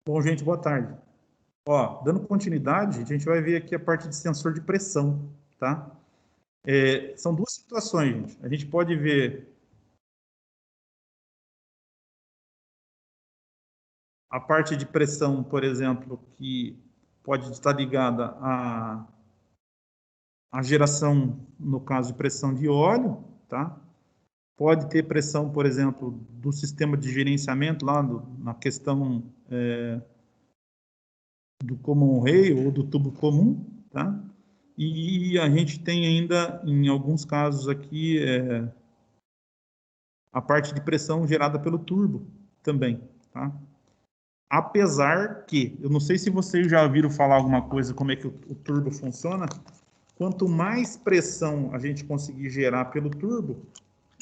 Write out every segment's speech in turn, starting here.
Bom, gente, boa tarde. Ó, dando continuidade, a gente vai ver aqui a parte de sensor de pressão, tá? São duas situações, gente. A gente pode ver a parte de pressão, por exemplo, que pode estar ligada à geração, no caso de pressão de óleo, tá? Pode ter pressão, por exemplo, do sistema de gerenciamento lá na questão do common rail ou do tubo comum, tá? E a gente tem ainda, em alguns casos aqui, a parte de pressão gerada pelo turbo também, tá? Apesar que, eu não sei se vocês já ouviram falar alguma coisa, como é que o turbo funciona, quanto mais pressão a gente conseguir gerar pelo turbo,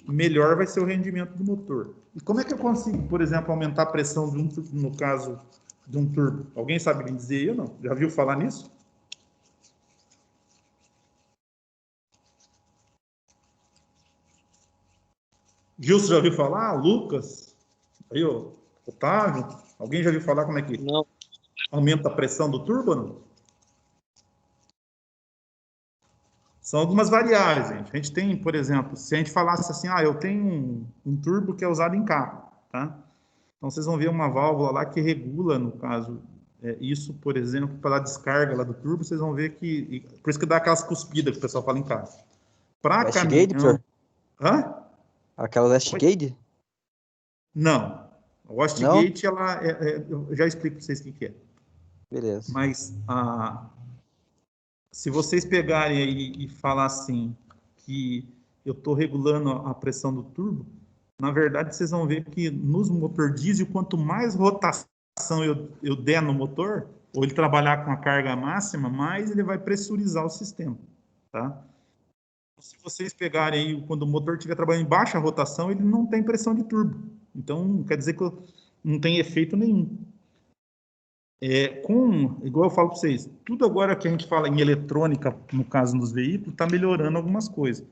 melhor vai ser o rendimento do motor. E como é que eu consigo, por exemplo, aumentar a pressão no caso de um turbo? Alguém sabe me dizer ou não? Já viu falar nisso? Gilson já ouviu falar? Lucas? Aí, ó, Otávio? Alguém já ouviu falar como é que Não. aumenta a pressão do turbo, não? São algumas variáveis, gente. A gente tem, por exemplo, se a gente falasse assim, eu tenho um turbo que é usado em carro, tá? Então, vocês vão ver uma válvula lá que regula, no caso, isso, por exemplo, para a descarga lá do turbo, vocês vão ver que... Por isso que dá aquelas cuspidas que o pessoal fala em casa. Para Westgate, caminhão... professor? Hã? Aquela Westgate? Não. A Não? Westgate, eu já explico para vocês o que é. Beleza. Mas se vocês pegarem aí e falar assim, que eu estou regulando a pressão do turbo, na verdade vocês vão ver que nos motor diesel, quanto mais rotação eu der no motor, ou ele trabalhar com a carga máxima, mais ele vai pressurizar o sistema, tá? Se vocês pegarem aí, quando o motor estiver trabalhando em baixa rotação, ele não tem pressão de turbo. Então, quer dizer que não tem efeito nenhum. Igual eu falo para vocês, tudo agora que a gente fala em eletrônica, no caso dos veículos, está melhorando algumas coisas.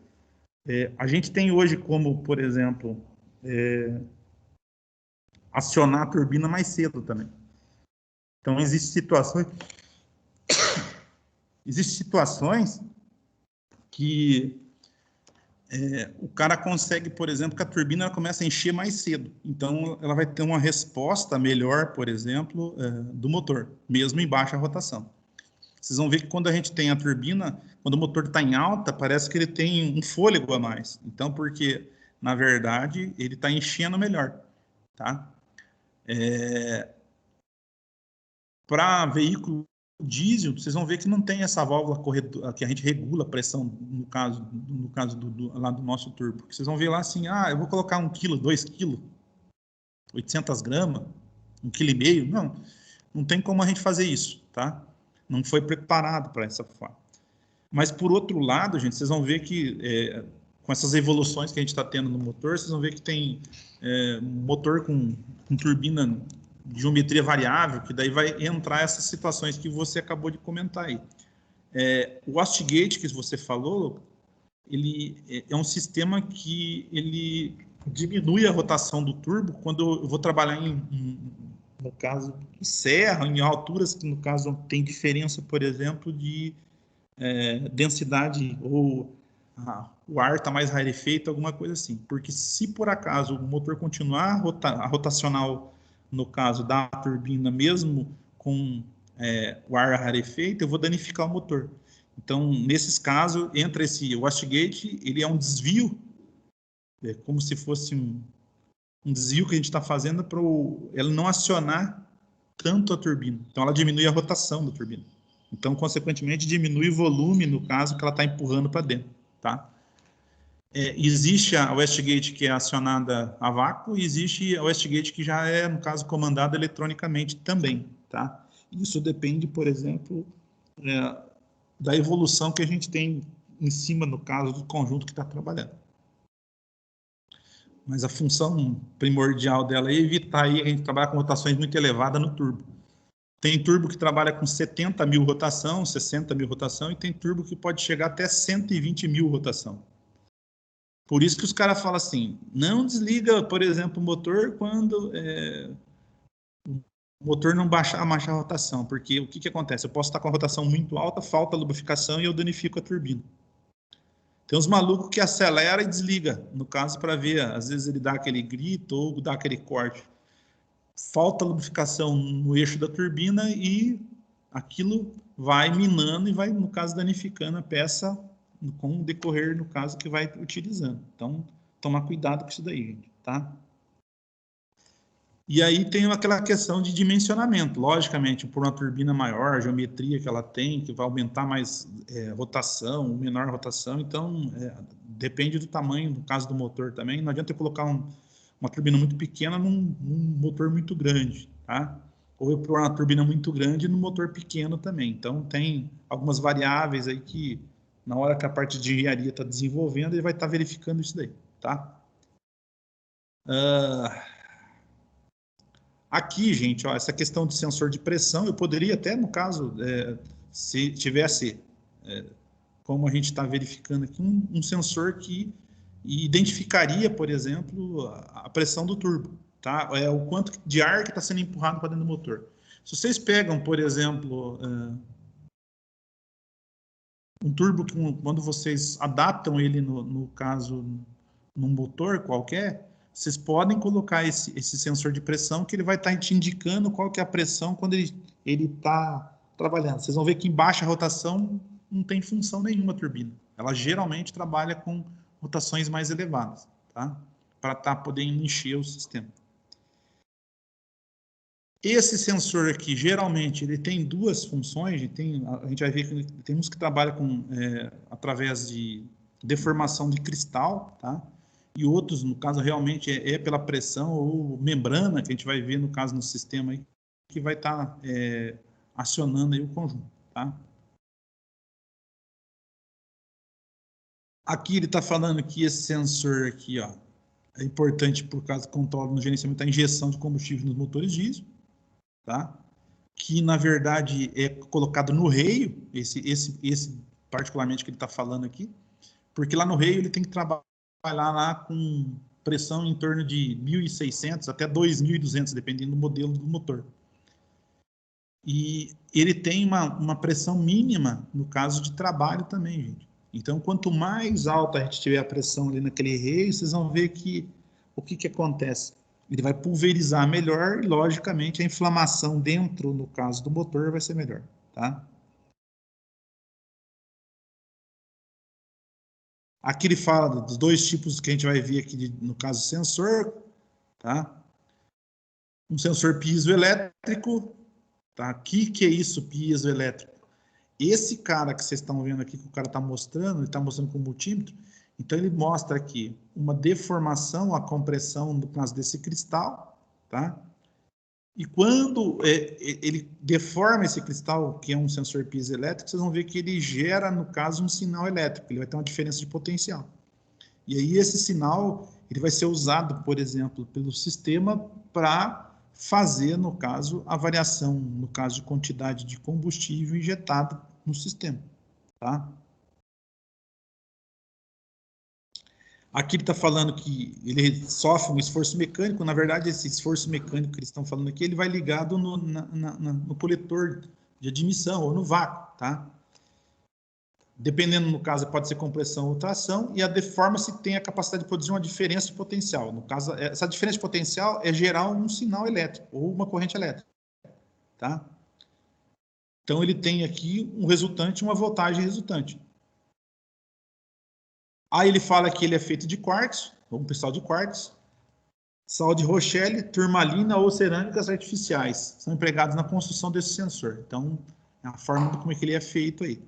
A gente tem hoje como, por exemplo, acionar a turbina mais cedo também. Então, existem situações que o cara consegue, por exemplo, que a turbina ela começa a encher mais cedo. Então, ela vai ter uma resposta melhor, por exemplo, do motor, mesmo em baixa rotação. Vocês vão ver que quando a gente tem a turbina, quando o motor está em alta, parece que ele tem um fôlego a mais. Então, porque, na verdade, ele está enchendo melhor, tá? Para veículo diesel, vocês vão ver que não tem essa válvula corredora, que a gente regula a pressão, no caso lá do nosso turbo. Porque vocês vão ver lá assim, eu vou colocar 1 quilo, 2 quilos, 800 gramas, 1,5 kg. Não tem como a gente fazer isso, tá? Não foi preparado para essa forma. Mas, por outro lado, gente, vocês vão ver que com essas evoluções que a gente está tendo no motor, vocês vão ver que tem motor com turbina de geometria variável, que daí vai entrar essas situações que você acabou de comentar aí. O Westgate que você falou, ele é um sistema que ele diminui a rotação do turbo quando eu vou trabalhar no caso, em serra, em alturas que, no caso, tem diferença, por exemplo, de densidade ou o ar está mais rarefeito, alguma coisa assim. Porque se por acaso o motor continuar a rotacional, no caso da turbina, mesmo com o ar rarefeito, eu vou danificar o motor. Então, nesses casos, entra esse Westgate, ele é um desvio, como se fosse um desvio que a gente está fazendo para ela não acionar tanto a turbina. Então, ela diminui a rotação da turbina. Então, consequentemente, diminui o volume, no caso, que ela está empurrando para dentro, tá? Existe a Westgate que é acionada a vácuo e existe a Westgate que já é, no caso, comandada eletronicamente também, tá? Isso depende, por exemplo, da evolução que a gente tem em cima, no caso, do conjunto que está trabalhando. Mas a função primordial dela é evitar aí a gente trabalhar com rotações muito elevadas no turbo. Tem turbo que trabalha com 70 mil rotação, 60 mil rotação, e tem turbo que pode chegar até 120 mil rotação. Por isso que os caras falam assim, não desliga, por exemplo, o motor quando o motor não baixa a rotação, porque o que acontece? Eu posso estar com a rotação muito alta, falta lubrificação e eu danifico a turbina. Tem uns malucos que acelera e desliga, no caso, para ver, às vezes ele dá aquele grito ou dá aquele corte. Falta lubrificação no eixo da turbina e aquilo vai minando e vai, no caso, danificando a peça com o decorrer, no caso, que vai utilizando. Então, tomar cuidado com isso daí, gente, tá? E aí tem aquela questão de dimensionamento. Logicamente, por uma turbina maior, a geometria que ela tem, que vai aumentar mais rotação, menor rotação, então depende do tamanho, no caso do motor também. Não adianta eu colocar uma turbina muito pequena num motor muito grande, tá? Ou eu pôr uma turbina muito grande no motor pequeno também. Então tem algumas variáveis aí que, na hora que a parte de engenharia está desenvolvendo, ele vai estar verificando isso daí, tá? Aqui, gente, ó, essa questão de sensor de pressão, eu poderia até, no caso, se tivesse, como a gente está verificando aqui, um sensor que identificaria, por exemplo, a pressão do turbo, tá? O quanto de ar que está sendo empurrado para dentro do motor. Se vocês pegam, por exemplo, um turbo que quando vocês adaptam ele, no caso, num motor qualquer, vocês podem colocar esse sensor de pressão que ele vai estar te indicando qual que é a pressão quando ele está trabalhando. Vocês vão ver que em baixa rotação não tem função nenhuma a turbina. Ela geralmente trabalha com rotações mais elevadas, tá? Para estar podendo encher o sistema. Esse sensor aqui, geralmente, ele tem duas funções. A gente vai ver que tem uns que trabalham através de deformação de cristal, tá? E outros, no caso, realmente pela pressão ou membrana, que a gente vai ver, no caso, no sistema aí, que vai estar acionando aí o conjunto, tá? Aqui ele está falando que esse sensor aqui, ó, é importante por causa do controle no gerenciamento da injeção de combustível nos motores diesel, tá? Que, na verdade, é colocado no reio, esse particularmente que ele está falando aqui, porque lá no reio ele tem que trabalhar lá com pressão em torno de 1.600 até 2.200, dependendo do modelo do motor. E ele tem uma pressão mínima no caso de trabalho também, gente. Então, quanto mais alta a gente tiver a pressão ali naquele reio, vocês vão ver que o que acontece? Ele vai pulverizar melhor e, logicamente, a inflamação dentro, no caso do motor, vai ser melhor, tá? Aqui ele fala dos dois tipos que a gente vai ver aqui, no caso, sensor, tá? Um sensor piezoelétrico, tá? O que é isso, piezoelétrico? Esse cara que vocês estão vendo aqui, que o cara está mostrando, ele está mostrando com o multímetro, então ele mostra aqui uma deformação, a compressão, no caso desse cristal, tá? E quando ele deforma esse cristal, que é um sensor piezoelétrico, vocês vão ver que ele gera, no caso, um sinal elétrico, ele vai ter uma diferença de potencial. E aí esse sinal, ele vai ser usado, por exemplo, pelo sistema para fazer, no caso, a variação, no caso de quantidade de combustível injetado no sistema, tá? Aqui ele está falando que ele sofre um esforço mecânico. Na verdade, esse esforço mecânico que eles estão falando aqui, ele vai ligado no coletor de admissão ou no vácuo, tá? Dependendo, no caso, pode ser compressão ou tração, e a deforma-se tem a capacidade de produzir uma diferença de potencial. No caso, essa diferença de potencial é gerar um sinal elétrico ou uma corrente elétrica, tá? Então, ele tem aqui um resultante, uma voltagem resultante. Aí ele fala que ele é feito de quartzo, um cristal de quartzo, sal de Rochelle, turmalina ou cerâmicas artificiais. São empregados na construção desse sensor. Então, é a forma de como é que ele é feito aí.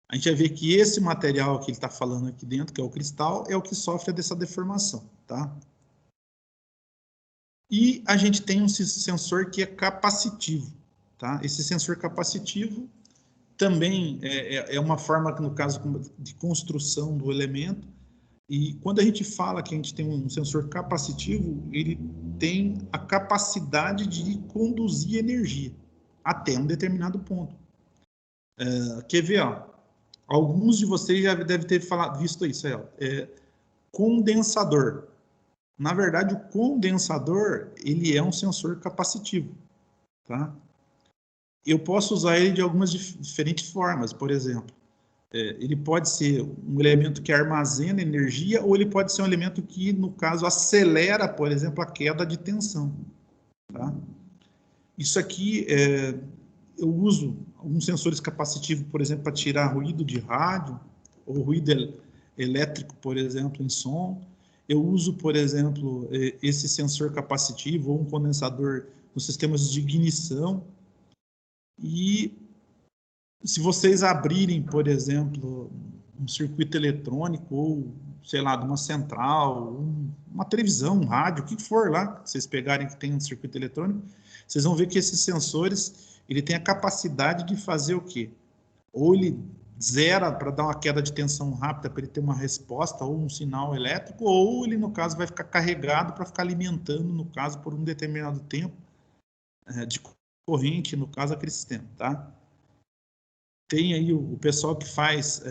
A gente vai ver que esse material que ele está falando aqui dentro, que é o cristal, é o que sofre dessa deformação, tá? E a gente tem um sensor que é capacitivo, tá? Esse sensor capacitivo também é uma forma, no caso, de construção do elemento. E quando a gente fala que a gente tem um sensor capacitivo, ele tem a capacidade de conduzir energia até um determinado ponto. Quer ver, ó? Alguns de vocês já devem ter visto isso aí, ó. Condensador. Na verdade, o condensador, ele é um sensor capacitivo. tá? Eu posso usar ele de algumas diferentes formas, por exemplo. Ele pode ser um elemento que armazena energia ou ele pode ser um elemento que, no caso, acelera, por exemplo, a queda de tensão, tá? Isso aqui, eu uso alguns sensores capacitivos, por exemplo, para tirar ruído de rádio ou ruído elétrico, por exemplo, em som. Eu uso, por exemplo, esse sensor capacitivo ou um condensador nos sistemas de ignição. E se vocês abrirem, por exemplo, um circuito eletrônico ou, sei lá, de uma central, uma televisão, um rádio, o que for lá, que vocês pegarem que tem um circuito eletrônico, vocês vão ver que esses sensores, ele tem a capacidade de fazer o quê? Ou ele zera para dar uma queda de tensão rápida, para ele ter uma resposta ou um sinal elétrico, ou ele, no caso, vai ficar carregado para ficar alimentando, no caso, por um determinado tempo de corrente, no caso, aquele sistema, tá? Tem aí o pessoal que faz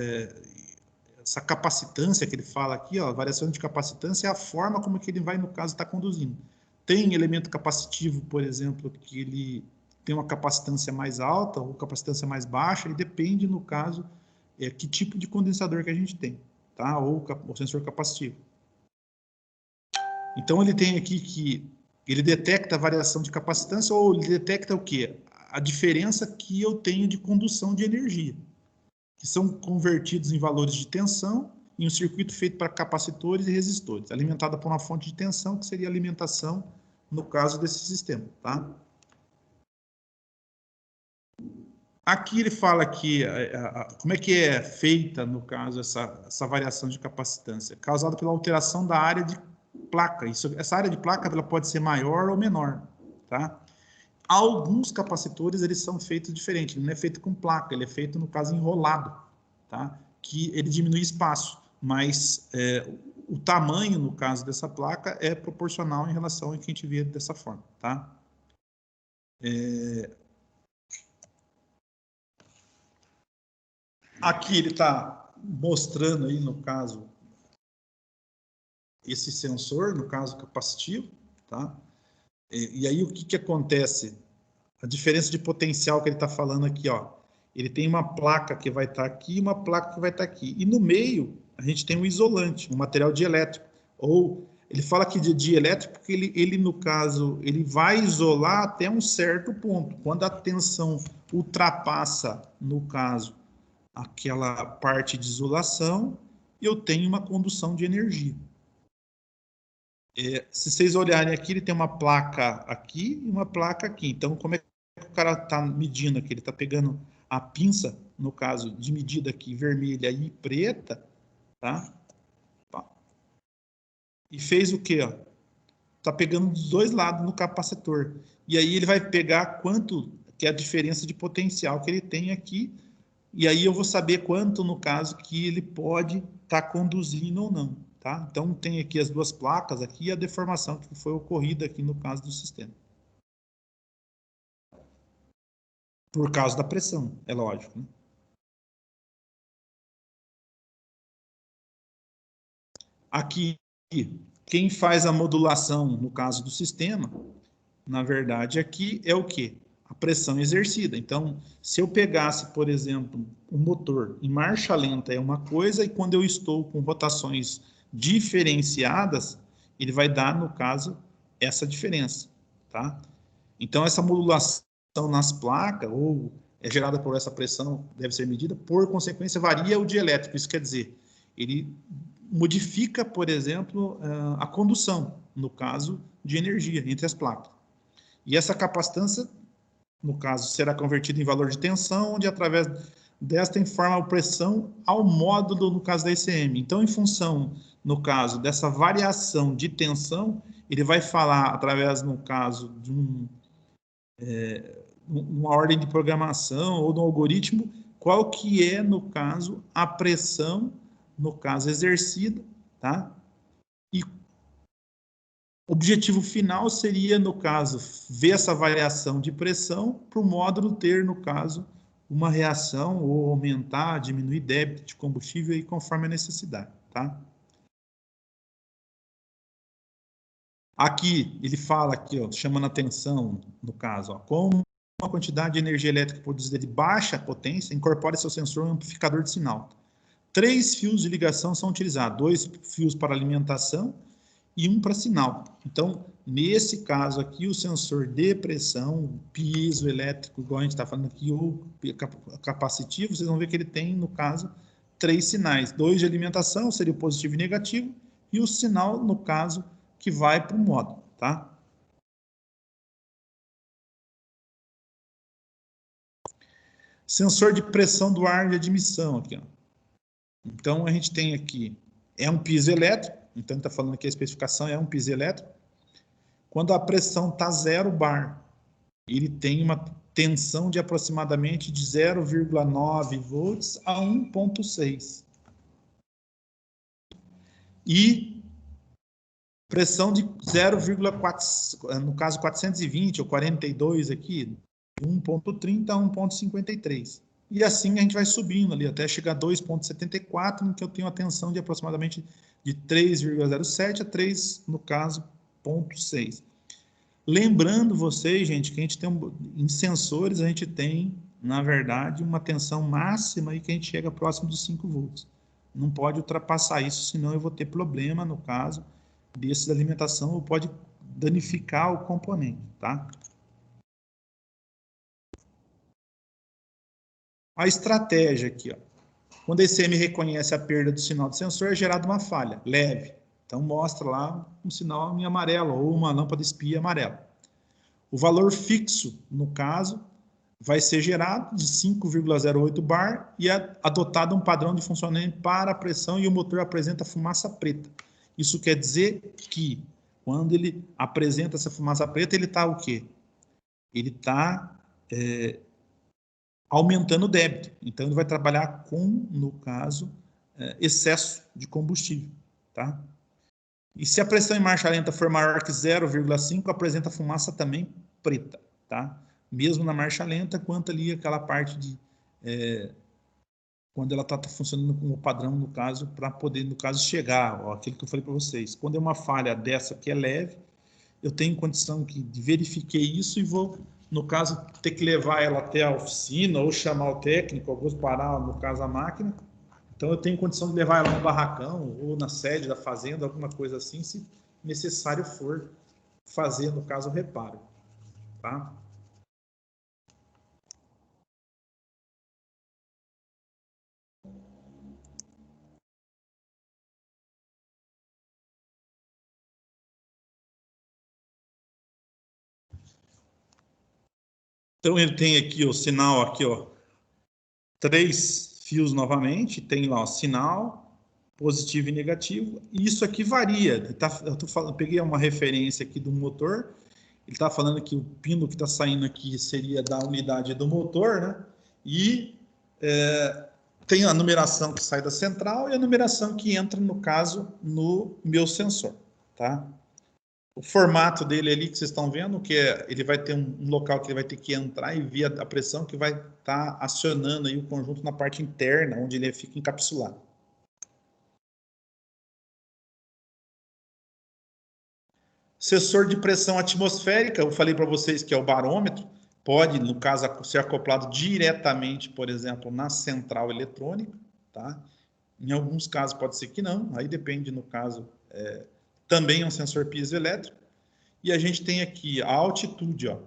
essa capacitância que ele fala aqui, ó, a variação de capacitância é a forma como que ele vai, no caso, estar conduzindo. Tem elemento capacitivo, por exemplo, que ele tem uma capacitância mais alta ou capacitância mais baixa, e depende, no caso, que tipo de condensador que a gente tem, tá? Ou o sensor capacitivo. Então, ele tem aqui que ele detecta a variação de capacitância ou ele detecta o quê? A diferença que eu tenho de condução de energia, que são convertidos em valores de tensão em um circuito feito para capacitores e resistores, alimentada por uma fonte de tensão, que seria a alimentação, no caso desse sistema, tá? Aqui ele fala que como é que é feita, no caso, essa variação de capacitância, causada pela alteração da área de placa. Essa área de placa ela pode ser maior ou menor, tá? Alguns capacitores, eles são feitos diferente, ele não é feito com placa, ele é feito, no caso, enrolado, tá? Que ele diminui espaço, mas o tamanho, no caso dessa placa, é proporcional em relação ao que a gente vê dessa forma, tá? Aqui ele está mostrando aí, no caso, esse sensor, no caso capacitivo, tá? E aí o que acontece? A diferença de potencial que ele está falando aqui, ó. Ele tem uma placa que vai estar aqui e uma placa que vai estar aqui. E no meio, a gente tem um isolante, um material dielétrico. Ou, ele fala aqui de dielétrico porque ele, no caso, ele vai isolar até um certo ponto. Quando a tensão ultrapassa, no caso, aquela parte de isolação, eu tenho uma condução de energia. Se vocês olharem aqui, ele tem uma placa aqui e uma placa aqui. Então, como é que o cara está medindo aqui? Ele está pegando a pinça, no caso de medida aqui, vermelha e preta, tá? E fez o quê? Está pegando dos dois lados no capacitor. E aí ele vai pegar quanto que é a diferença de potencial que ele tem aqui. E aí eu vou saber quanto, no caso, que ele pode estar conduzindo ou não. Tá? Então, tem aqui as duas placas aqui e a deformação que foi ocorrida aqui no caso do sistema. Por causa da pressão, é lógico. Né? Aqui, quem faz a modulação, no caso do sistema, na verdade, aqui é o quê? A pressão exercida. Então, se eu pegasse, por exemplo, um motor em marcha lenta é uma coisa, e quando eu estou com rotações diferenciadas, ele vai dar, no caso, essa diferença, tá? Então, essa modulação nas placas, ou é gerada por essa pressão, deve ser medida, por consequência, varia o dielétrico. Isso quer dizer, ele modifica, por exemplo, a condução, no caso de energia, entre as placas. E essa capacitância, no caso, será convertida em valor de tensão, onde através desta informa a pressão ao módulo, no caso da ECM. Então, em função, no caso, dessa variação de tensão, ele vai falar, através, no caso, de uma ordem de programação ou de um algoritmo, qual que é, no caso, a pressão, no caso, exercida, tá? E o objetivo final seria, no caso, ver essa variação de pressão para o módulo ter, no caso, uma reação ou aumentar, diminuir débito de combustível aí, conforme a necessidade, tá? Aqui, ele fala aqui, ó, chamando a atenção, no caso, ó, como uma quantidade de energia elétrica produzida de baixa potência incorpora seu sensor em um amplificador de sinal. 3 fios de ligação são utilizados, 2 fios para alimentação e 1 para sinal. Então, nesse caso aqui, o sensor de pressão, piezoelétrico, igual a gente está falando aqui, ou capacitivo, vocês vão ver que ele tem, no caso, 3 sinais. 2 de alimentação, seria o positivo e negativo, e o sinal, no caso, que vai para o módulo, tá? Sensor de pressão do ar de admissão aqui, ó. Então, a gente tem aqui, é um piezoelétrico, então está falando que a especificação é um piezoelétrico. Quando a pressão está 0 bar, ele tem uma tensão de aproximadamente de 0,9 volts a 1,6. E pressão de 0,4, no caso 420 ou 42 aqui, 1,30 a 1,53. E assim a gente vai subindo ali até chegar a 2,74, em que eu tenho a tensão de aproximadamente de 3,07 a 3, no caso, 0,6. Lembrando vocês, gente, que a gente tem, em sensores, a gente tem, na verdade, uma tensão máxima aí que a gente chega próximo dos 5 volts. Não pode ultrapassar isso, senão eu vou ter problema, no caso, desses da alimentação, ou pode danificar o componente, tá? A estratégia aqui, ó. Quando a ECM reconhece a perda do sinal do sensor, é gerada uma falha leve. Então, mostra lá um sinal em amarelo, ou uma lâmpada espia amarela. O valor fixo, no caso, vai ser gerado de 5,08 bar e é adotado um padrão de funcionamento para a pressão e o motor apresenta fumaça preta. Isso quer dizer que, quando ele apresenta essa fumaça preta, ele está o quê? Ele está aumentando o débito. Então, ele vai trabalhar com, no caso, excesso de combustível, tá? E se a pressão em marcha lenta for maior que 0,5, apresenta fumaça também preta, tá? Mesmo na marcha lenta, quanto ali aquela parte de... quando ela está funcionando com o padrão, no caso, para poder, no caso, chegar, ó, aquilo que eu falei para vocês. Quando é uma falha dessa que é leve, eu tenho condição de verificar isso e vou, no caso, ter que levar ela até a oficina ou chamar o técnico, ou vou parar, no caso, a máquina. Então, eu tenho condição de levar ela no barracão ou na sede da fazenda, alguma coisa assim, se necessário for fazer, no caso, o reparo, tá? Então, ele tem aqui o sinal, aqui, ó, 3 fios novamente, tem lá o sinal, positivo e negativo, e isso aqui varia. Eu tô falando, peguei uma referência aqui do motor, ele está falando que o pino que está saindo aqui seria da unidade do motor, né? E tem a numeração que sai da central e a numeração que entra, no caso, no meu sensor, tá? O formato dele ali que vocês estão vendo, que ele vai ter um local que ele vai ter que entrar e via a pressão que vai estar acionando aí o conjunto na parte interna, onde ele fica encapsulado. Sensor de pressão atmosférica, eu falei para vocês que é o barômetro, pode, no caso, ser acoplado diretamente, por exemplo, na central eletrônica, tá? Em alguns casos pode ser que não, aí depende, no caso, também é um sensor piezoelétrico. E a gente tem aqui a altitude, ó.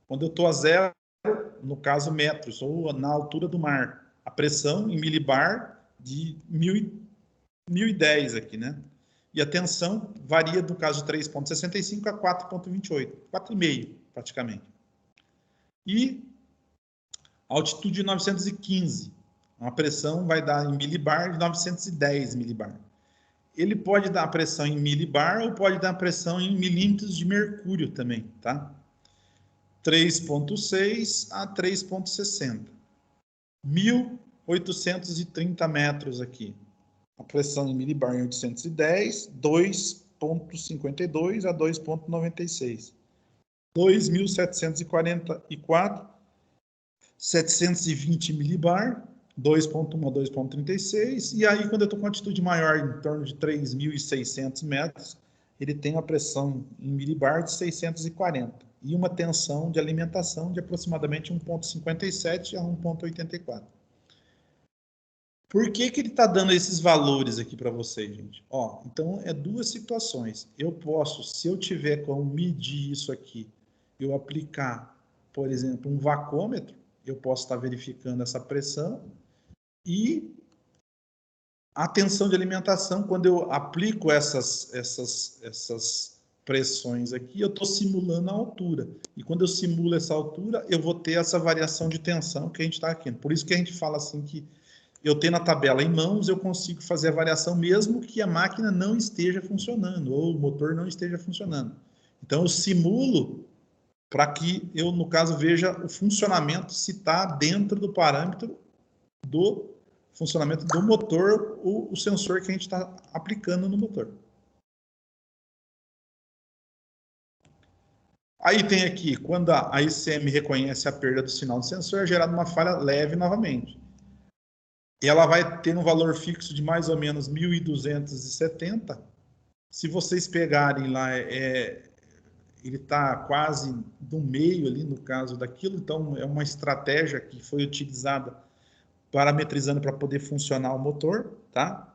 Quando eu estou a 0, no caso metros, ou na altura do mar, a pressão em milibar de 1010 aqui, né? E a tensão varia do caso de 3,65 a 4,28, 4,5 praticamente. E a altitude de 915, uma pressão vai dar em milibar de 910 milibar. Ele pode dar a pressão em milibar ou pode dar a pressão em milímetros de mercúrio também, tá? 3,6 a 3,60. 1.830 metros aqui. A pressão em milibar em 810, 2,52 a 2,96. 2.744, 720 milibar, 2,1 a 2,36. E aí, quando eu estou com altitude maior, em torno de 3.600 metros, ele tem uma pressão em milibar de 640 e uma tensão de alimentação de aproximadamente 1,57 a 1,84. Por que ele está dando esses valores aqui para vocês, gente? Ó, então, é duas situações. Eu posso, se eu tiver como medir isso aqui, eu aplicar, por exemplo, um vacômetro, eu posso estar verificando essa pressão e a tensão de alimentação, quando eu aplico essas pressões aqui, eu estou simulando a altura. E quando eu simulo essa altura, eu vou ter essa variação de tensão que a gente está aqui. Por isso que a gente fala assim que eu tendo a tabela em mãos, eu consigo fazer a variação mesmo que a máquina não esteja funcionando, ou o motor não esteja funcionando. Então, eu simulo para que eu, no caso, veja o funcionamento, se está dentro do parâmetro do funcionamento do motor, o sensor que a gente está aplicando no motor. Aí tem aqui, quando a ICM reconhece a perda do sinal do sensor, é gerada uma falha leve novamente. Ela vai ter um valor fixo de mais ou menos 1.270. Se vocês pegarem lá, ele está quase no meio ali, no caso daquilo, então é uma estratégia que foi utilizada parametrizando para poder funcionar o motor, tá?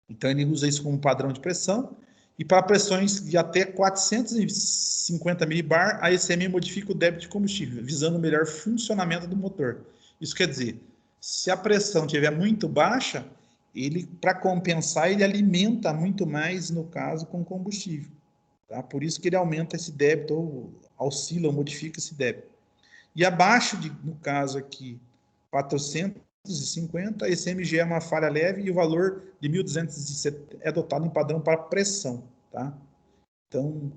Então ele usa isso como padrão de pressão. E para pressões de até 450 milibar, a ECM modifica o débito de combustível, visando o melhor funcionamento do motor. Isso quer dizer, se a pressão estiver muito baixa, ele, para compensar, ele alimenta muito mais, no caso, com combustível. Tá? Por isso que ele aumenta esse débito, ou oscila, ou modifica esse débito. E abaixo, no caso aqui, 450, esse MG é uma falha leve e o valor de 1.270 é adotado em padrão para pressão. Tá? Então,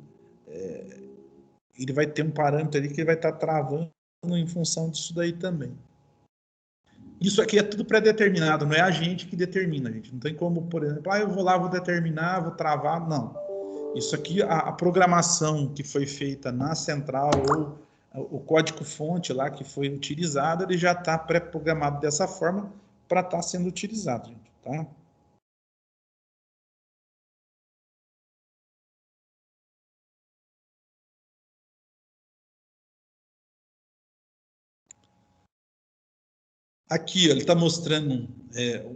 ele vai ter um parâmetro ali que ele vai estar travando em função disso daí também. Isso aqui é tudo pré-determinado, não é a gente que determina, gente. Não tem como, por exemplo, eu vou lá, vou determinar, vou travar, não. Isso aqui, a programação que foi feita na central ou o código-fonte lá que foi utilizado, ele já está pré-programado dessa forma para estar sendo utilizado, gente, tá? Aqui, ó, ele está mostrando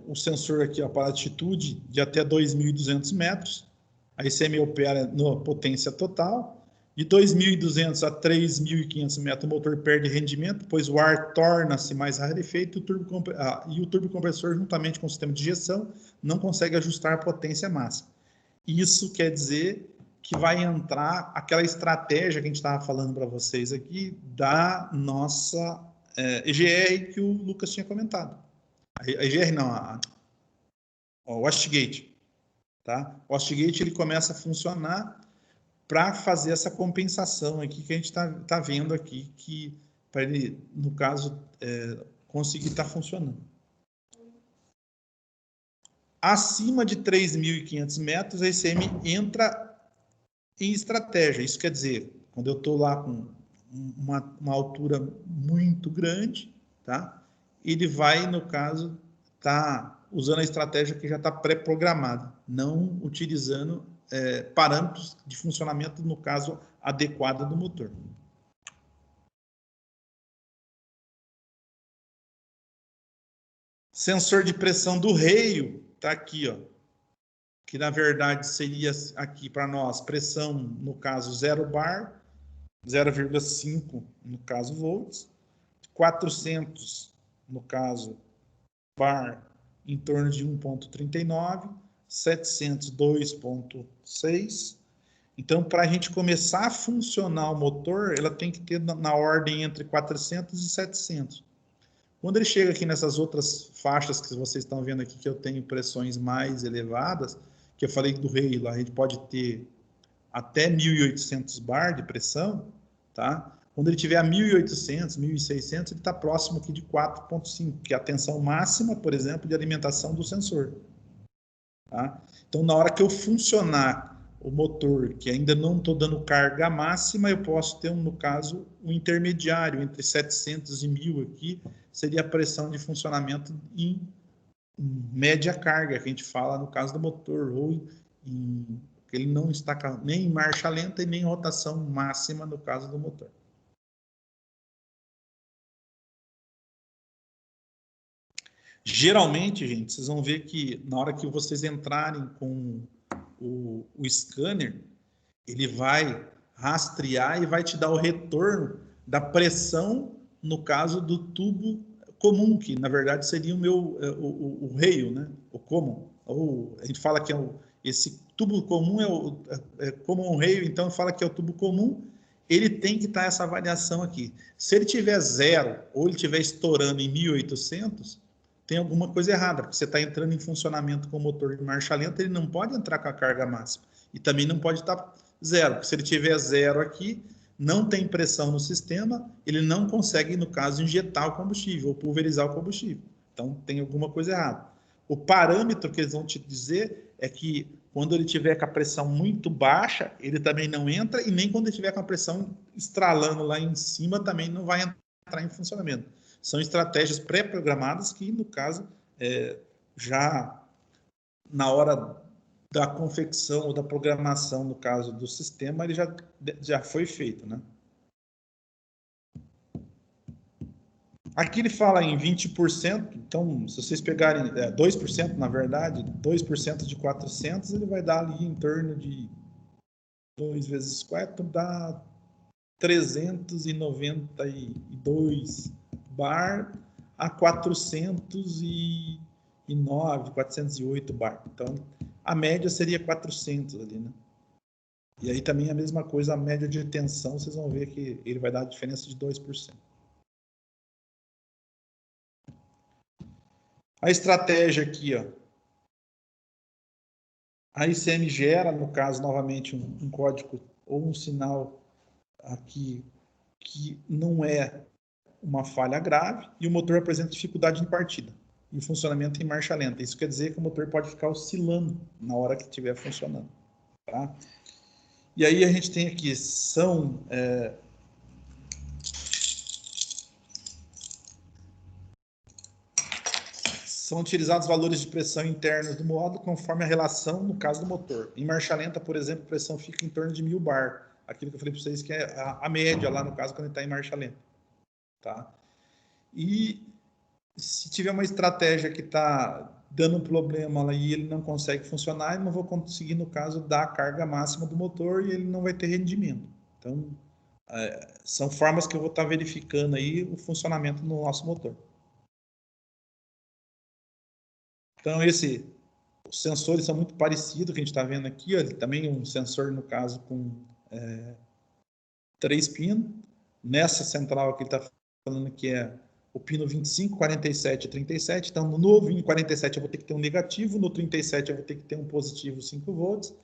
o sensor aqui, ó, para altitude de até 2.200 metros. A ICM opera na potência total. De 2.200 a 3.500 metros, o motor perde rendimento, pois o ar torna-se mais rarefeito e o turbocompressor, juntamente com o sistema de injeção, não consegue ajustar a potência máxima. Isso quer dizer que vai entrar aquela estratégia que a gente estava falando para vocês aqui da nossa EGR que o Lucas tinha comentado. A EGR não, o Westgate. Tá? O Westgate ele começa a funcionar para fazer essa compensação aqui que a gente está vendo aqui, que para ele, no caso, conseguir estar funcionando. Acima de 3.500 metros, a ICM entra em estratégia. Isso quer dizer, quando eu estou lá com uma altura muito grande, tá? Ele vai, no caso, usando a estratégia que já está pré-programada, não utilizando parâmetros de funcionamento, no caso, adequado do motor. Sensor de pressão do reio está aqui, ó, que na verdade seria aqui para nós pressão, no caso, 0 bar, 0,5 no caso volts, 400 no caso bar em torno de 1,39, 700 2,6. Então, para a gente começar a funcionar o motor, ela tem que ter na ordem entre 400 e 700. Quando ele chega aqui nessas outras faixas que vocês estão vendo aqui, que eu tenho pressões mais elevadas, que eu falei do rail, a gente pode ter até 1.800 bar de pressão, tá? Quando ele tiver a 1.800, 1.600, ele está próximo aqui de 4,5, que é a tensão máxima, por exemplo, de alimentação do sensor. Tá? Então, na hora que eu funcionar o motor, que ainda não estou dando carga máxima, eu posso ter, no caso, um intermediário entre 700 e 1.000 aqui, seria a pressão de funcionamento em média carga, que a gente fala no caso do motor, ou em porque ele não está nem em marcha lenta e nem em rotação máxima no caso do motor. Geralmente, gente, vocês vão ver que na hora que vocês entrarem com o scanner, ele vai rastrear e vai te dar o retorno da pressão no caso do tubo comum, que na verdade seria o rail, né? O common. Ou a gente fala que esse tubo comum é common rail, então fala que é o tubo comum. Ele tem que estar essa variação aqui. Se ele tiver zero ou ele estiver estourando em 1800, tem alguma coisa errada, porque você está entrando em funcionamento com o motor de marcha lenta, ele não pode entrar com a carga máxima. E também não pode estar zero, porque se ele tiver zero aqui, não tem pressão no sistema, ele não consegue, no caso, injetar o combustível ou pulverizar o combustível. Então, tem alguma coisa errada. O parâmetro que eles vão te dizer é que quando ele tiver com a pressão muito baixa, ele também não entra, e nem quando ele tiver com a pressão estralando lá em cima, também não vai entrar em funcionamento. São estratégias pré-programadas que, no caso, já na hora da confecção ou da programação, no caso do sistema, ele já foi feito, né? Aqui ele fala em 20%, então, se vocês pegarem 2%, na verdade, 2% de 400, ele vai dar ali em torno de 2 vezes 4, dá 392 bar a 409, 408 bar. Então, a média seria 400 ali, né? E aí também a mesma coisa, a média de tensão, vocês vão ver que ele vai dar a diferença de 2%. A estratégia aqui, ó. A ICM gera, no caso, novamente, um código ou um sinal aqui que não é uma falha grave e o motor apresenta dificuldade de partida e o funcionamento em marcha lenta. Isso quer dizer que o motor pode ficar oscilando na hora que estiver funcionando. Tá? E aí a gente tem aqui, são utilizados valores de pressão internos do módulo conforme a relação no caso do motor. Em marcha lenta, por exemplo, a pressão fica em torno de 1000 bar. Aquilo que eu falei para vocês que é a média lá no caso quando ele está em marcha lenta. Tá? E se tiver uma estratégia que está dando um problema lá e ele não consegue funcionar, eu não vou conseguir, no caso, dar a carga máxima do motor e ele não vai ter rendimento. Então, são formas que eu vou estar verificando aí o funcionamento do nosso motor. Então, os sensores são muito parecidos, que a gente está vendo aqui, ó, também um sensor, no caso, com 3 pinos. Nessa central que ele está falando que é o pino 25, 47 e 37. Então, no 47 eu vou ter que ter um negativo, no 37 eu vou ter que ter um positivo 5 volts,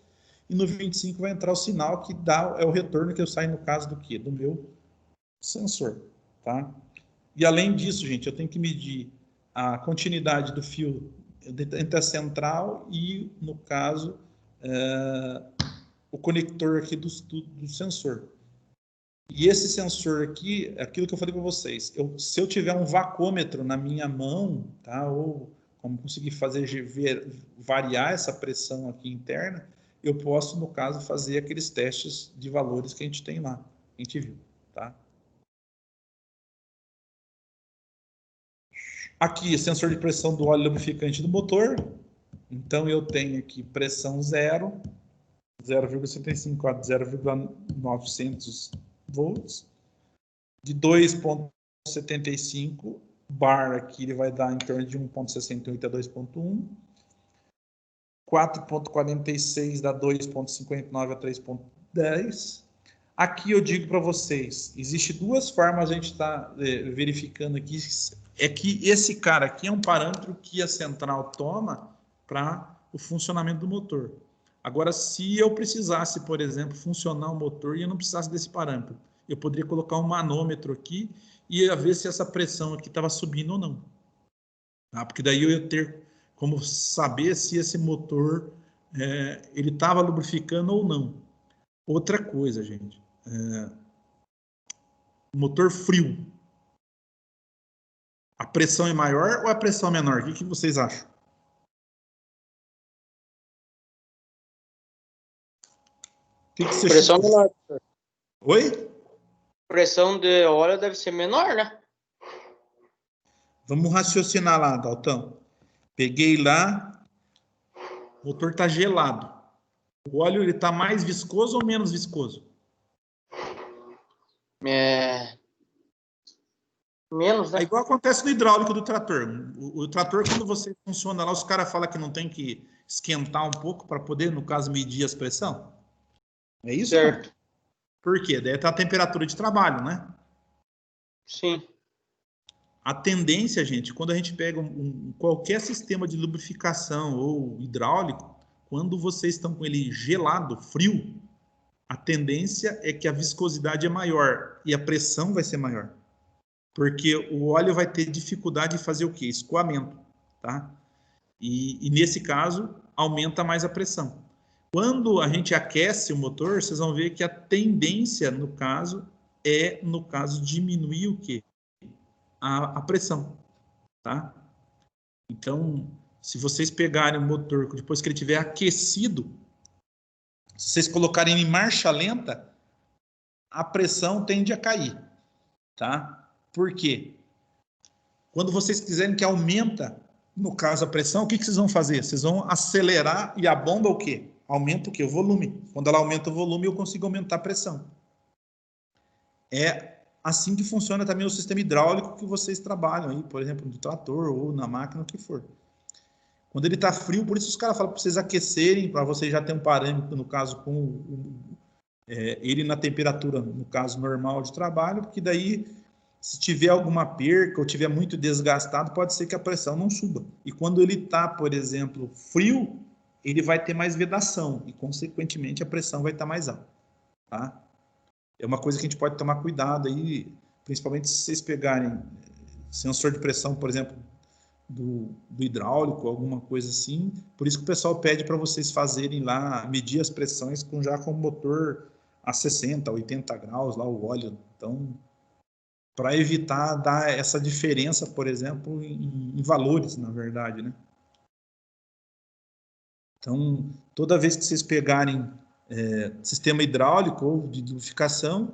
e no 25 vai entrar o sinal que é o retorno que eu saio no caso do quê? Do meu sensor, tá? E além disso, gente, eu tenho que medir a continuidade do fio entre a central e, no caso, o conector aqui do sensor. E esse sensor aqui, é aquilo que eu falei para vocês, se eu tiver um vacômetro na minha mão, tá, ou como conseguir variar essa pressão aqui interna, eu posso, no caso, fazer aqueles testes de valores que a gente tem lá, a gente viu, tá? Aqui, sensor de pressão do óleo lubrificante do motor. Então, eu tenho aqui pressão 0, 0,65 a 0,900 volts. De 2,75 bar aqui, ele vai dar em torno de 1,68 a 2,1. 4,46 dá 2,59 a 3,10. Aqui eu digo para vocês, existe duas formas a gente está verificando aqui. É que esse cara aqui é um parâmetro que a central toma para o funcionamento do motor. Agora, se eu precisasse, por exemplo, funcionar o motor e eu não precisasse desse parâmetro, eu poderia colocar um manômetro aqui e ia ver se essa pressão aqui estava subindo ou não. Tá? Porque daí eu ia ter como saber se esse motor ele estava lubrificando ou não. Outra coisa, gente, motor frio. A pressão é maior ou a pressão é menor? O que vocês acham? Que você Pressão menor. Oi? Pressão de óleo deve ser menor, né? Vamos raciocinar lá, Daltão. Peguei lá, o motor está gelado. O óleo ele está mais viscoso ou menos viscoso? Menos, né? É igual acontece no hidráulico do trator. O trator, quando você funciona lá, os caras falam que não tem que esquentar um pouco para poder, no caso, medir as pressão. É isso? Certo. Não? Por quê? Daí tá a temperatura de trabalho, né? Sim. A tendência, gente, quando a gente pega qualquer sistema de lubrificação ou hidráulico, quando vocês estão com ele gelado, frio, a tendência é que a viscosidade é maior e a pressão vai ser maior. Porque o óleo vai ter dificuldade de fazer o quê? Escoamento, tá? E nesse caso, aumenta mais a pressão. Quando a gente aquece o motor, vocês vão ver que a tendência, no caso, diminuir o quê? A pressão, tá? Então, se vocês pegarem o motor, depois que ele estiver aquecido, se vocês colocarem em marcha lenta, a pressão tende a cair, tá? Por quê? Quando vocês quiserem que aumenta, no caso, a pressão, o que vocês vão fazer? Vocês vão acelerar e a bomba o quê? Aumenta o quê? O volume. Quando ela aumenta o volume, eu consigo aumentar a pressão. É assim que funciona também o sistema hidráulico que vocês trabalham aí, por exemplo, no trator ou na máquina, o que for. Quando ele está frio, por isso os caras falam para vocês aquecerem, para vocês já ter um parâmetro, no caso, com ele na temperatura, no caso, normal de trabalho, porque daí, se tiver alguma perca ou tiver muito desgastado, pode ser que a pressão não suba. E quando ele está, por exemplo, frio, ele vai ter mais vedação e, consequentemente, a pressão vai estar mais alta. Tá? É uma coisa que a gente pode tomar cuidado aí, principalmente se vocês pegarem sensor de pressão, por exemplo, do hidráulico, alguma coisa assim. Por isso que o pessoal pede para vocês fazerem lá, medir as pressões já com o motor a 60, 80 graus, lá o óleo. Então, para evitar dar essa diferença, por exemplo, em valores, na verdade, né? Então, toda vez que vocês pegarem sistema hidráulico ou de lubrificação,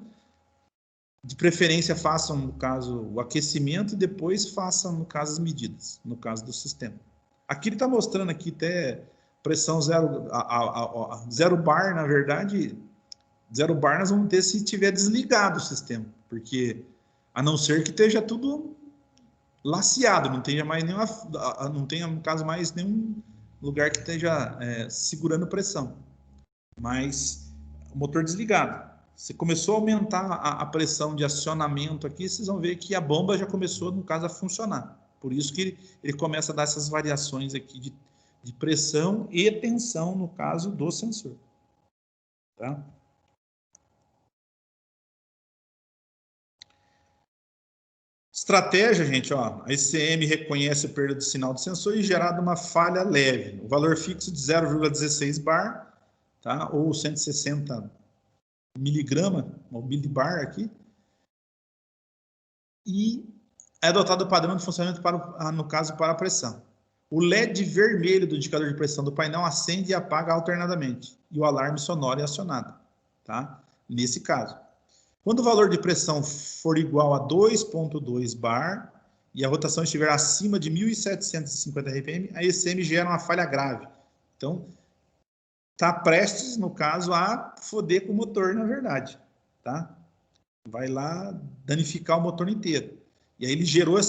de preferência façam, no caso, o aquecimento e depois façam, no caso, as medidas, no caso do sistema. Aqui ele está mostrando aqui até pressão zero bar, na verdade, zero bar nós vamos ter se tiver desligado o sistema, porque a não ser que esteja tudo laceado, não tenha mais nenhuma, não tenha, no caso, mais nenhum lugar que esteja segurando pressão. Mas o motor desligado. Você começou a aumentar a pressão de acionamento aqui, vocês vão ver que a bomba já começou, no caso, a funcionar. Por isso que ele começa a dar essas variações aqui de pressão e tensão, no caso do sensor. Tá? Estratégia, gente, ó, a ECM reconhece a perda do sinal do sensor e gerada uma falha leve. O valor fixo de 0,16 bar, tá? Ou 160 miligrama, ou milibar aqui. E é adotado o padrão de funcionamento, no caso, para a pressão. O LED vermelho do indicador de pressão do painel acende e apaga alternadamente. E o alarme sonoro é acionado, tá? Nesse caso. Quando o valor de pressão for igual a 2,2 bar e a rotação estiver acima de 1.750 RPM, a ECM gera uma falha grave. Então, está prestes, no caso, a foder com o motor, na verdade. Tá? Vai lá danificar o motor inteiro. E aí ele gerou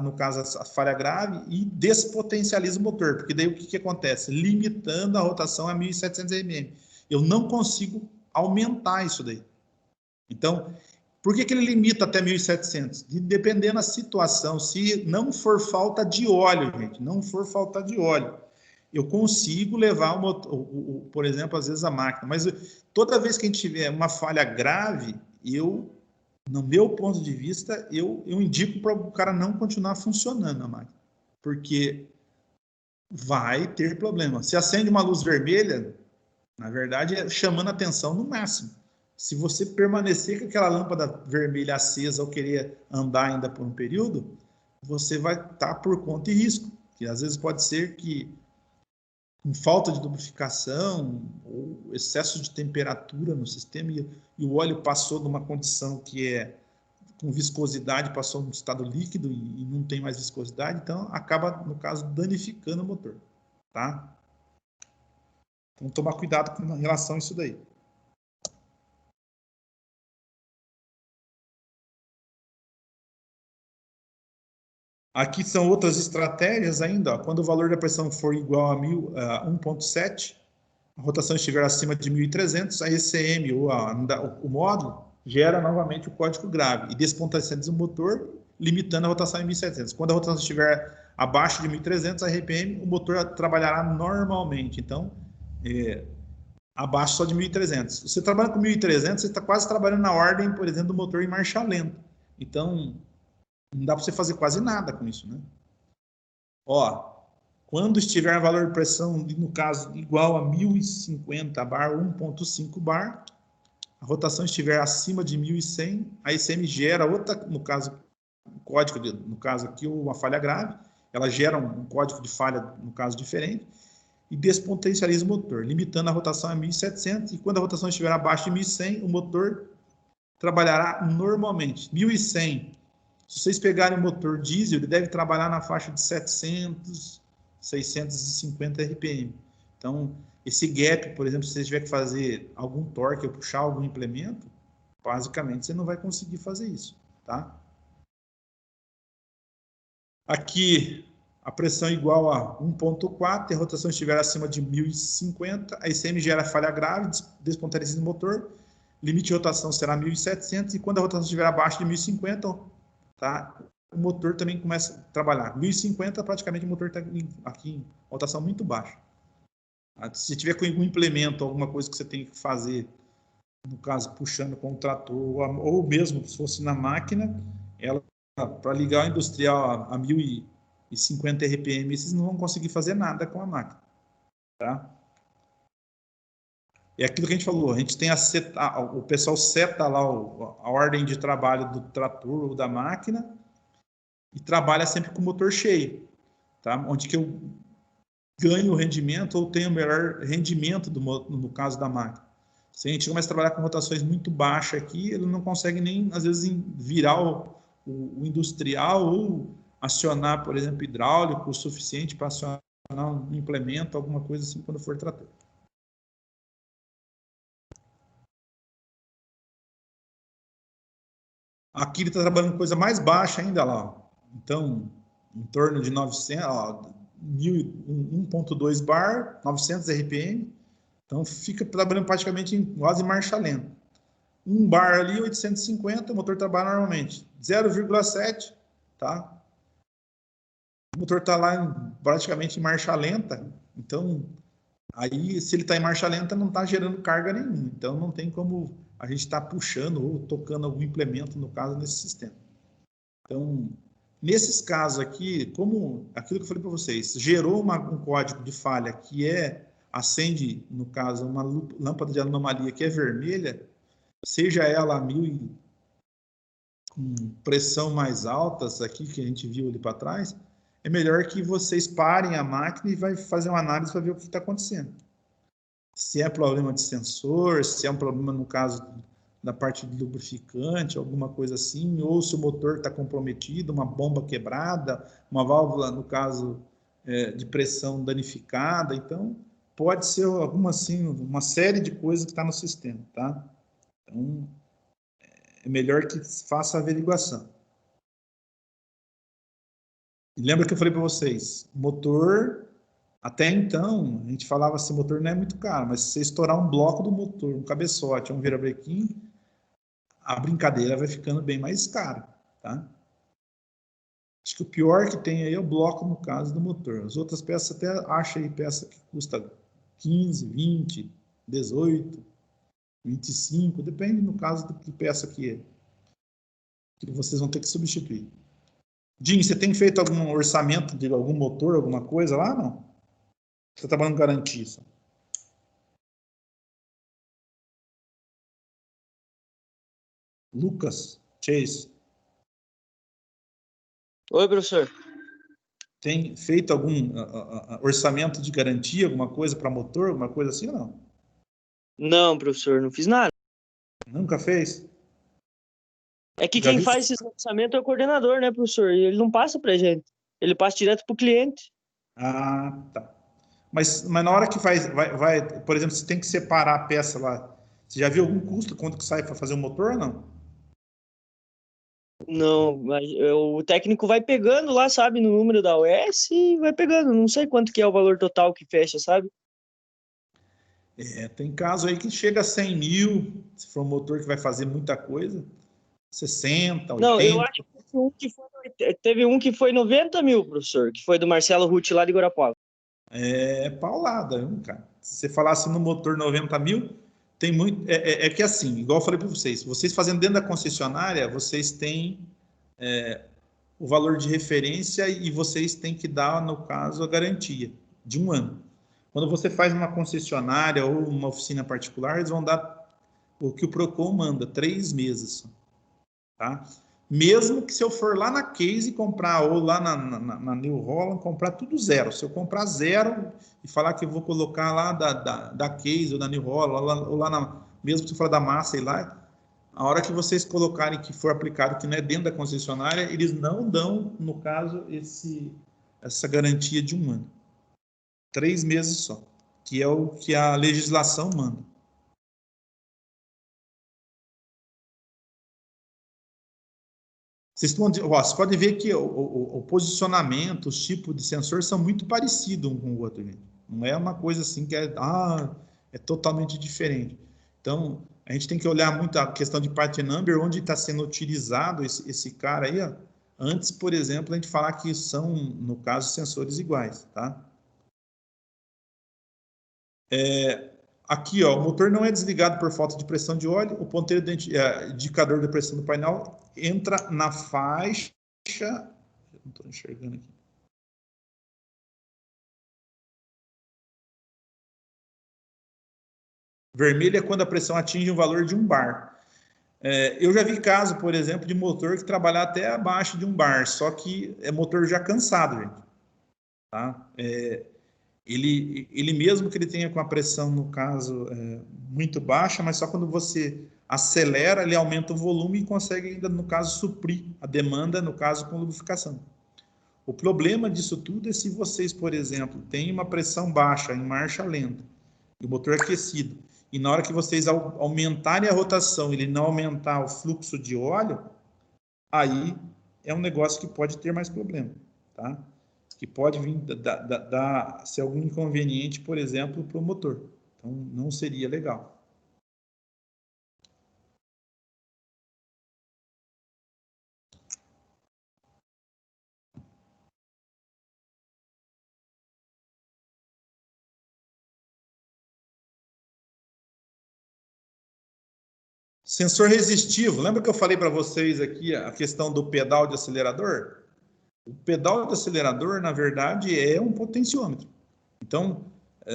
no caso, a falha grave e despotencializa o motor. Porque daí o que acontece? Limitando a rotação a 1.700 RPM. Eu não consigo aumentar isso daí. Então, por que ele limita até 1.700? Dependendo da situação, se não for falta de óleo, gente, não for falta de óleo, eu consigo levar o motor, por exemplo, às vezes a máquina, mas toda vez que a gente tiver uma falha grave, no meu ponto de vista, eu indico para o cara não continuar funcionando a máquina, porque vai ter problema. Se acende uma luz vermelha, na verdade, é chamando a atenção no máximo. Se você permanecer com aquela lâmpada vermelha acesa ou querer andar ainda por um período, você vai estar por conta e risco. Que às vezes pode ser que com falta de lubrificação ou excesso de temperatura no sistema e o óleo passou de uma condição que é com viscosidade, passou um estado líquido e não tem mais viscosidade, então acaba, no caso, danificando o motor, tá? Então, tomar cuidado com relação a isso daí. Aqui são outras estratégias ainda, ó. Quando o valor da pressão for igual a 1.7, a rotação estiver acima de 1.300, a ECM, ou o módulo, gera novamente o código grave e despotencializa o motor, limitando a rotação em 1.700. Quando a rotação estiver abaixo de 1.300 RPM, o motor trabalhará normalmente. Então, abaixo só de 1.300. Você trabalha com 1.300, você está quase trabalhando na ordem, por exemplo, do motor em marcha lenta. Então, não dá para você fazer quase nada com isso, né? Ó, quando estiver o valor de pressão, no caso, igual a 1050 bar, 1.5 bar, a rotação estiver acima de 1100, a ECM gera outra, no caso, um código, no caso aqui, uma falha grave, ela gera um código de falha, no caso, diferente, e despotencializa o motor, limitando a rotação a 1700, e quando a rotação estiver abaixo de 1100, o motor trabalhará normalmente. 1100, se vocês pegarem o motor diesel, ele deve trabalhar na faixa de 700, 650 RPM. Então, esse gap, por exemplo, se você tiver que fazer algum torque ou puxar algum implemento, basicamente você não vai conseguir fazer isso, tá? Aqui, a pressão igual a 1.4, a rotação estiver acima de 1050, a ECM gera falha grave, despotencializa o motor, limite de rotação será 1700, e quando a rotação estiver abaixo de 1050, tá? O motor também começa a trabalhar. 1050, praticamente o motor está aqui em rotação muito baixa. Se tiver com algum implemento, alguma coisa que você tem que fazer, no caso, puxando com o trator, ou mesmo se fosse na máquina, ela, para ligar o industrial a 1050 RPM, vocês não vão conseguir fazer nada com a máquina. Tá? É aquilo que a gente falou, a gente tem o pessoal seta lá a ordem de trabalho do trator ou da máquina e trabalha sempre com o motor cheio, tá? Onde que eu ganho o rendimento ou tenho o melhor rendimento no caso da máquina. Se a gente começa a trabalhar com rotações muito baixas aqui, ele não consegue nem, às vezes, virar o industrial ou acionar, por exemplo, hidráulico o suficiente para acionar um implemento, alguma coisa assim, quando for trator. Aqui ele está trabalhando com coisa mais baixa ainda lá. Então, em torno de 900, 1.2 bar, 900 RPM. Então, fica trabalhando praticamente quase em marcha lenta. 1 bar ali, 850, o motor trabalha normalmente. 0,7, tá? O motor está lá praticamente em marcha lenta. Então, aí, se ele está em marcha lenta, não está gerando carga nenhuma. Então, não tem como a gente estar puxando ou tocando algum implemento, no caso, nesse sistema. Então, nesses casos aqui, como aquilo que eu falei para vocês, gerou um código de falha que acende, no caso, uma lâmpada de anomalia que é vermelha, seja ela a 1000 com pressão mais altas aqui, que a gente viu ali para trás, é melhor que vocês parem a máquina e vai fazer uma análise para ver o que está acontecendo. Se é problema de sensor, se é um problema, no caso, da parte de lubrificante, alguma coisa assim, ou se o motor está comprometido, uma bomba quebrada, uma válvula, no caso, de pressão danificada. Então, pode ser alguma, assim, uma série de coisas que está no sistema, tá? Então, é melhor que faça a averiguação. E lembra que eu falei para vocês, motor, até então, a gente falava assim, motor não é muito caro, mas se você estourar um bloco do motor, um cabeçote, um virabrequim, a brincadeira vai ficando bem mais cara, tá? Acho que o pior que tem aí é o bloco, no caso do motor. As outras peças até acha aí peça que custa 15, 20, 18, 25, depende no caso do que peça que é, que vocês vão ter que substituir. Jim, você tem feito algum orçamento de algum motor, alguma coisa lá, não? Você está trabalhando garantia só. Lucas, Chase. Oi, professor. Tem feito algum orçamento de garantia, alguma coisa para motor, alguma coisa assim ou não? Não, professor, não fiz nada. Nunca fez? É que Já quem viu? faz esse orçamento é o coordenador, né, professor? E ele não passa pra gente. Ele passa direto pro cliente. Ah, tá. Mas na hora que por exemplo, você tem que separar a peça lá. Você já viu algum custo, quanto que sai para fazer o motor ou não? Não, mas o técnico vai pegando lá, sabe, no número da OS e vai pegando. Não sei quanto que é o valor total que fecha, sabe? Tem caso aí que chega a 100 mil, se for um motor que vai fazer muita coisa, 60, Não, eu 80. acho que teve um que foi 90 mil, professor, que foi do Marcelo Ruth lá de Guarapuava. É paulada, viu, cara? Se você falasse no motor 90 mil, tem muito. É que assim, igual eu falei para vocês fazendo dentro da concessionária, vocês têm o valor de referência e vocês têm que dar, no caso, a garantia de 1 ano. Quando você faz uma concessionária ou uma oficina particular, eles vão dar o que o Procon manda, 3 meses. Tá? Mesmo que se eu for lá na Case comprar, ou lá na New Holland, comprar tudo zero. Se eu comprar zero e falar que eu vou colocar lá da Case ou da New Holland, ou lá mesmo se for da Massa e lá, a hora que vocês colocarem que for aplicado, que não é dentro da concessionária, eles não dão, no caso, essa garantia de 1 ano. 3 meses só, que é o que a legislação manda. Vocês podem ver que o posicionamento, os tipos de sensor são muito parecidos um com o outro, gente. Não é uma coisa assim que é totalmente diferente. Então, a gente tem que olhar muito a questão de part number, onde está sendo utilizado esse cara aí, ó. Antes, por exemplo, a gente falar que são, no caso, sensores iguais, tá? Aqui, ó, o motor não é desligado por falta de pressão de óleo, o ponteiro indicador de pressão do painel entra na faixa. Não estou enxergando aqui. Vermelho é quando a pressão atinge um valor de 1 bar. Eu já vi caso, por exemplo, de motor que trabalha até abaixo de 1 bar, só que é motor já cansado, gente. Tá? Ele mesmo que ele tenha com a pressão, no caso, muito baixa, mas só quando você acelera, ele aumenta o volume e consegue ainda, no caso, suprir a demanda, no caso, com lubrificação. O problema disso tudo é se vocês, por exemplo, têm uma pressão baixa em marcha lenta e o motor aquecido, e na hora que vocês aumentarem a rotação, ele não aumentar o fluxo de óleo, aí é um negócio que pode ter mais problema, tá? Que pode vir ser algum inconveniente, por exemplo, para o motor. Então, não seria legal. Sensor resistivo. Lembra que eu falei para vocês aqui a questão do pedal de acelerador? O pedal de acelerador, na verdade, é um potenciômetro. Então,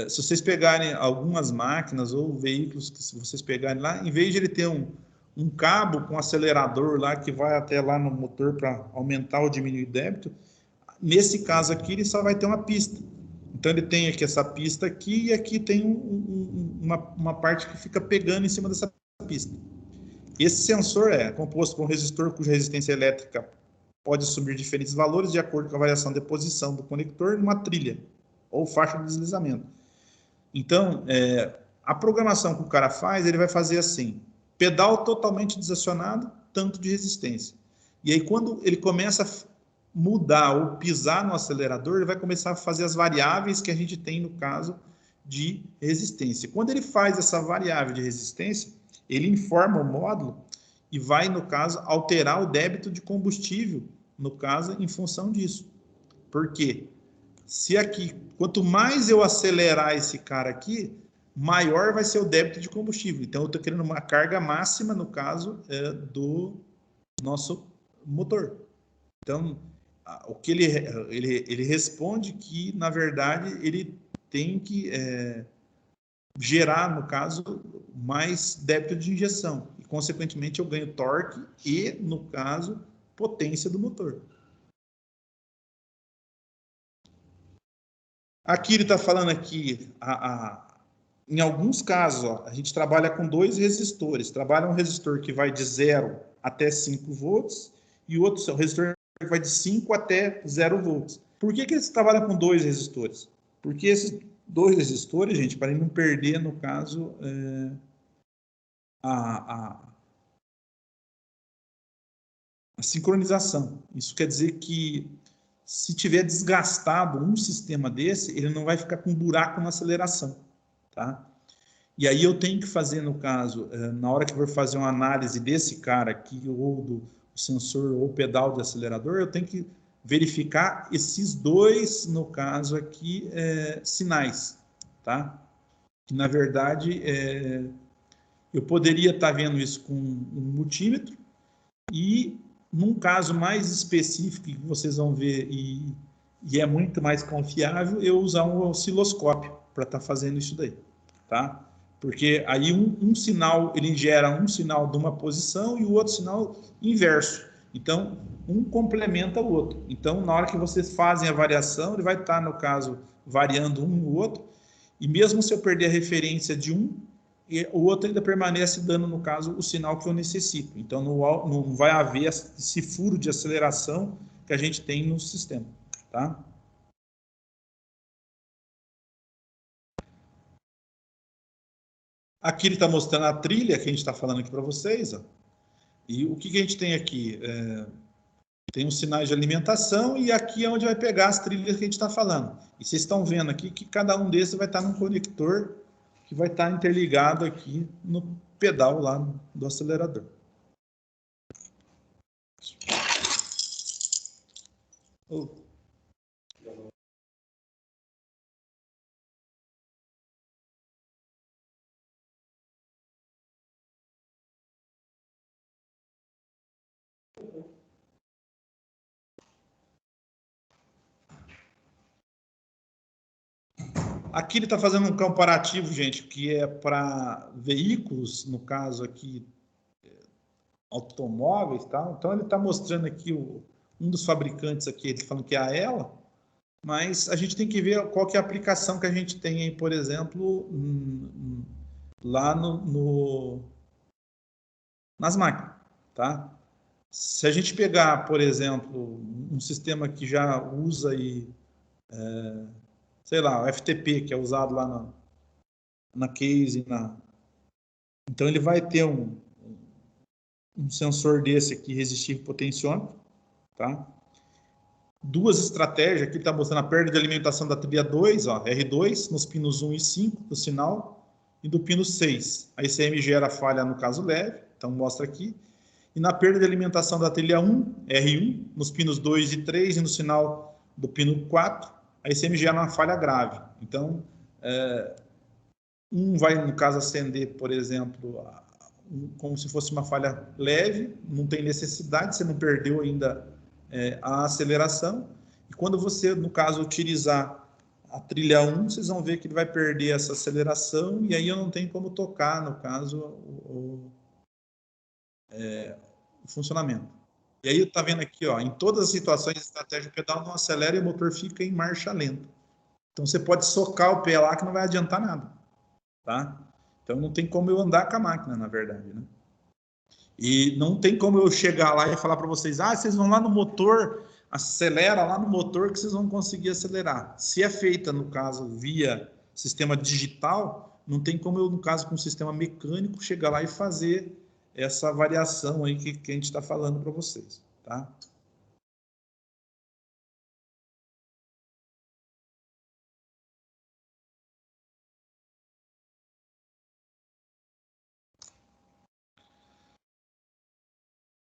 se vocês pegarem algumas máquinas ou veículos que se vocês pegarem lá, em vez de ele ter um cabo com acelerador lá que vai até lá no motor para aumentar ou diminuir o débito, nesse caso aqui ele só vai ter uma pista. Então ele tem aqui essa pista aqui e aqui tem uma parte que fica pegando em cima dessa pista. Esse sensor é composto por um resistor cuja resistência elétrica pode assumir diferentes valores de acordo com a variação de posição do conector numa trilha ou faixa de deslizamento. Então, a programação que o cara faz, ele vai fazer assim, pedal totalmente desacionado, tanto de resistência. E aí, quando ele começa a mudar ou pisar no acelerador, ele vai começar a fazer as variáveis que a gente tem no caso de resistência. Quando ele faz essa variável de resistência, ele informa o módulo e vai, no caso, alterar o débito de combustível, no caso, em função disso. Por quê? Se aqui, quanto mais eu acelerar esse cara aqui, maior vai ser o débito de combustível. Então, eu estou querendo uma carga máxima, no caso, do nosso motor. Então, o que ele responde que, na verdade, ele tem que gerar, no caso, mais débito de injeção. E, consequentemente, eu ganho torque e, no caso, potência do motor. Aqui ele está falando aqui, em alguns casos, ó, a gente trabalha com 2 resistores. Trabalha um resistor que vai de 0 até 5 volts e o outro resistor que vai de 5 até 0 volts. Por que eles trabalham com 2 resistores? Porque esses 2 resistores, gente, para ele não perder, no caso, a sincronização. Isso quer dizer que se tiver desgastado um sistema desse, ele não vai ficar com buraco na aceleração, tá? E aí eu tenho que fazer, no caso, na hora que eu for fazer uma análise desse cara aqui, ou do sensor ou pedal de acelerador, eu tenho que verificar esses 2, no caso aqui, sinais, tá? Que, na verdade, eu poderia estar vendo isso com um multímetro e, num caso mais específico, que vocês vão ver e é muito mais confiável, eu usar um osciloscópio para estar fazendo isso daí, tá? Porque aí um sinal, ele gera um sinal de uma posição e o outro sinal inverso. Então, um complementa o outro. Então, na hora que vocês fazem a variação, ele vai estar, no caso, variando um no outro, e mesmo se eu perder a referência de um, o outro ainda permanece dando, no caso, o sinal que eu necessito. Então, não vai haver esse furo de aceleração que a gente tem no sistema, tá? Aqui ele está mostrando a trilha que a gente está falando aqui para vocês, ó. E o que a gente tem aqui? Tem os sinais de alimentação e aqui é onde vai pegar as trilhas que a gente está falando. E vocês estão vendo aqui que cada um desses vai estar num conector que vai estar interligado aqui no pedal lá do acelerador. Aqui ele está fazendo um comparativo, gente, que é para veículos, no caso aqui, automóveis, tá? Então ele está mostrando aqui um dos fabricantes aqui, ele falando que é a Ela, mas a gente tem que ver qual que é a aplicação que a gente tem aí, por exemplo, lá nas máquinas, tá? Se a gente pegar, por exemplo, um sistema que já usa aí, sei lá, o FTP, que é usado lá na case, então ele vai ter um sensor desse aqui, resistivo potenciômetro, tá? 2 estratégias, aqui está mostrando a perda de alimentação da trilha 2, ó, R2, nos pinos 1 e 5 do sinal, e do pino 6. A ICM gera falha no caso leve, então mostra aqui. E na perda de alimentação da trilha 1, R1, nos pinos 2 e 3, e no sinal do pino 4, a ICM gera uma falha grave. Então, um vai, no caso, acender, por exemplo, como se fosse uma falha leve, não tem necessidade, você não perdeu ainda a aceleração. E quando você, no caso, utilizar a trilha 1, vocês vão ver que ele vai perder essa aceleração e aí eu não tenho como tocar, no caso, o funcionamento. E aí está vendo aqui, ó, em todas as situações, a estratégia pedal não acelera e o motor fica em marcha lenta. Então você pode socar o pé lá que não vai adiantar nada, tá? Então não tem como eu andar com a máquina, na verdade, né? E não tem como eu chegar lá e falar para vocês, vocês vão lá no motor, acelera lá no motor que vocês vão conseguir acelerar. Se é feita, no caso, via sistema digital, não tem como eu, no caso, com o sistema mecânico, chegar lá e fazer essa variação aí que a gente está falando para vocês, tá?